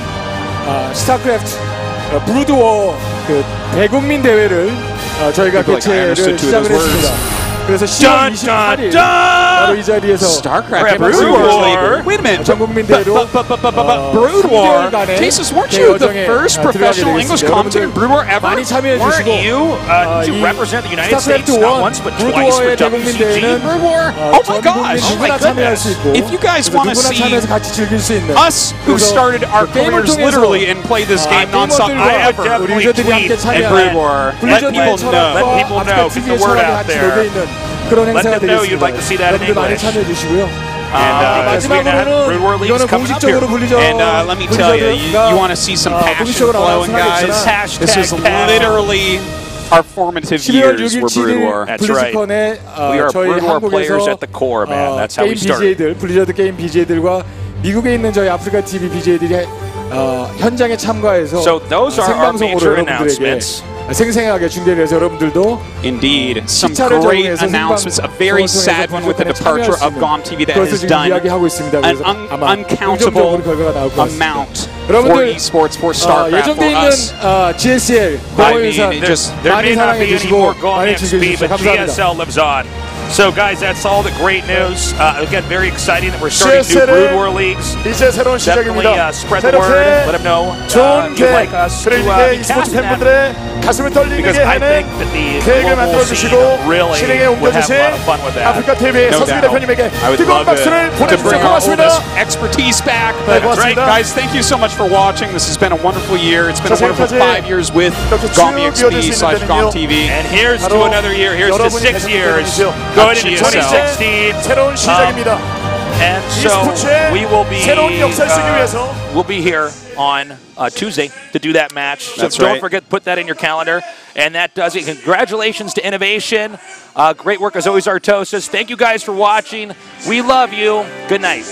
스타크래프트 브루드워 그 대국민 대회를 저희가 개최를 시작을 했습니다. 그래서 10월 28일 바로 이 자리에서 StarCraft Brood War. Wait a minute. 전국민 대회로 Brood War. Jesus, weren't you the first professional English commentator in Brood War ever? 많이 참여해 Weren't 주시고 you? Did you represent the United States StarCraft not once but twice for 브루드워의 대국민 WCG? 대회는 Brood War? Oh my gosh. 누구나 참여할 수 있고 If you guys want to 누구나 see 참여해서 같이 즐길 수 있는 us who started our careers literally and play this game nonstop I forever definitely 우리 유저들이 함께 in Brood 참여한 War. Let 블리자드의 people 철학과 know. Let people know. Get the TV의 word 철학이 out 같이 there. 녹여 있는 그런 Let 행사가 them know you'd like to see that in 되겠습니다. 여러분들 많이 English. 참여해 주시고요. Because we have Brood War 마지막으로는 Leagues 이거는 coming up here. 공식적으로 블리자드 And let me tell you, you want to see some passion 공식적으로 flowing, guys. Hashtag This was passion. literally our formative 12월 years 6일 were Brood 7일 War. That's right. 블리즈컨에 We are 저희 Brood War players 한국에서 at the core, man. That's how we 게임 started. BJ들, 블리자드 게임 BJ들과 미국에 있는 저희 아프리카 TV BJ들이 현장에 참가해서 So those are our 생방송으로 major 여러분들에게 announcements. 생생하게 중계를 해서 여러분들도 Indeed, some 시차를 great 적용해서 announcements. A very sad one with the departure of GOMTV that 그것을 has 지금 done 이야기하고 있습니다. an 그래서 아마 uncountable 긍정적으로 결과가 나올 것 같습니다. amount for 여러분들 esports, for StarCraft, 예정돼 for 있는 us. GSL I 공허 mean, 유산 it just There 많이 may not 사랑해 be any 주시고 more 많이 GOMTV, 즐겨주십시오. but 감사합니다. GSL lives on. So, guys, that's all the great news. Again, very exciting that we're starting new Brood War leagues. 이제 새로운 Definitely 시작입니다. spread the word. Let them know 좋은 you'd 계획, like us to 그리고 be 이제 e스포츠 casting that. 팬분들의 가슴을 떨리게 Because I 하는 think that the 계획을 global 만들어주시고 scene really 실행에 would have 옮겨주신 a lot of fun with that. 아프리카 TV No 서수기 doubt. 대표님에게 I would 뜨거운 love 박수를 to 보내주셔서 bring our 고맙습니다. oldest expertise back. 네, That's right, 고맙습니다. guys. Thank you so much for watching. This has been a wonderful year. It's been a wonderful 지금까지 5 years with 이렇게 쭉 GOMXP 이어질 수 있는 데는요. /GOMTV. And here's to 바로 another year. Here's to 여러분이 6 years. 계속되는 Going into GSL. 2016. 새로운 시작입니다. And so e스포츠의 we will be 새로운 역사를 쓰기 위해서 we'll be here on Tuesday to do that match. So That's don't right. forget to put that in your calendar. And that does it. Congratulations to INnoVation. Great work as always, Artosis. Thank you guys for watching. We love you. Good night.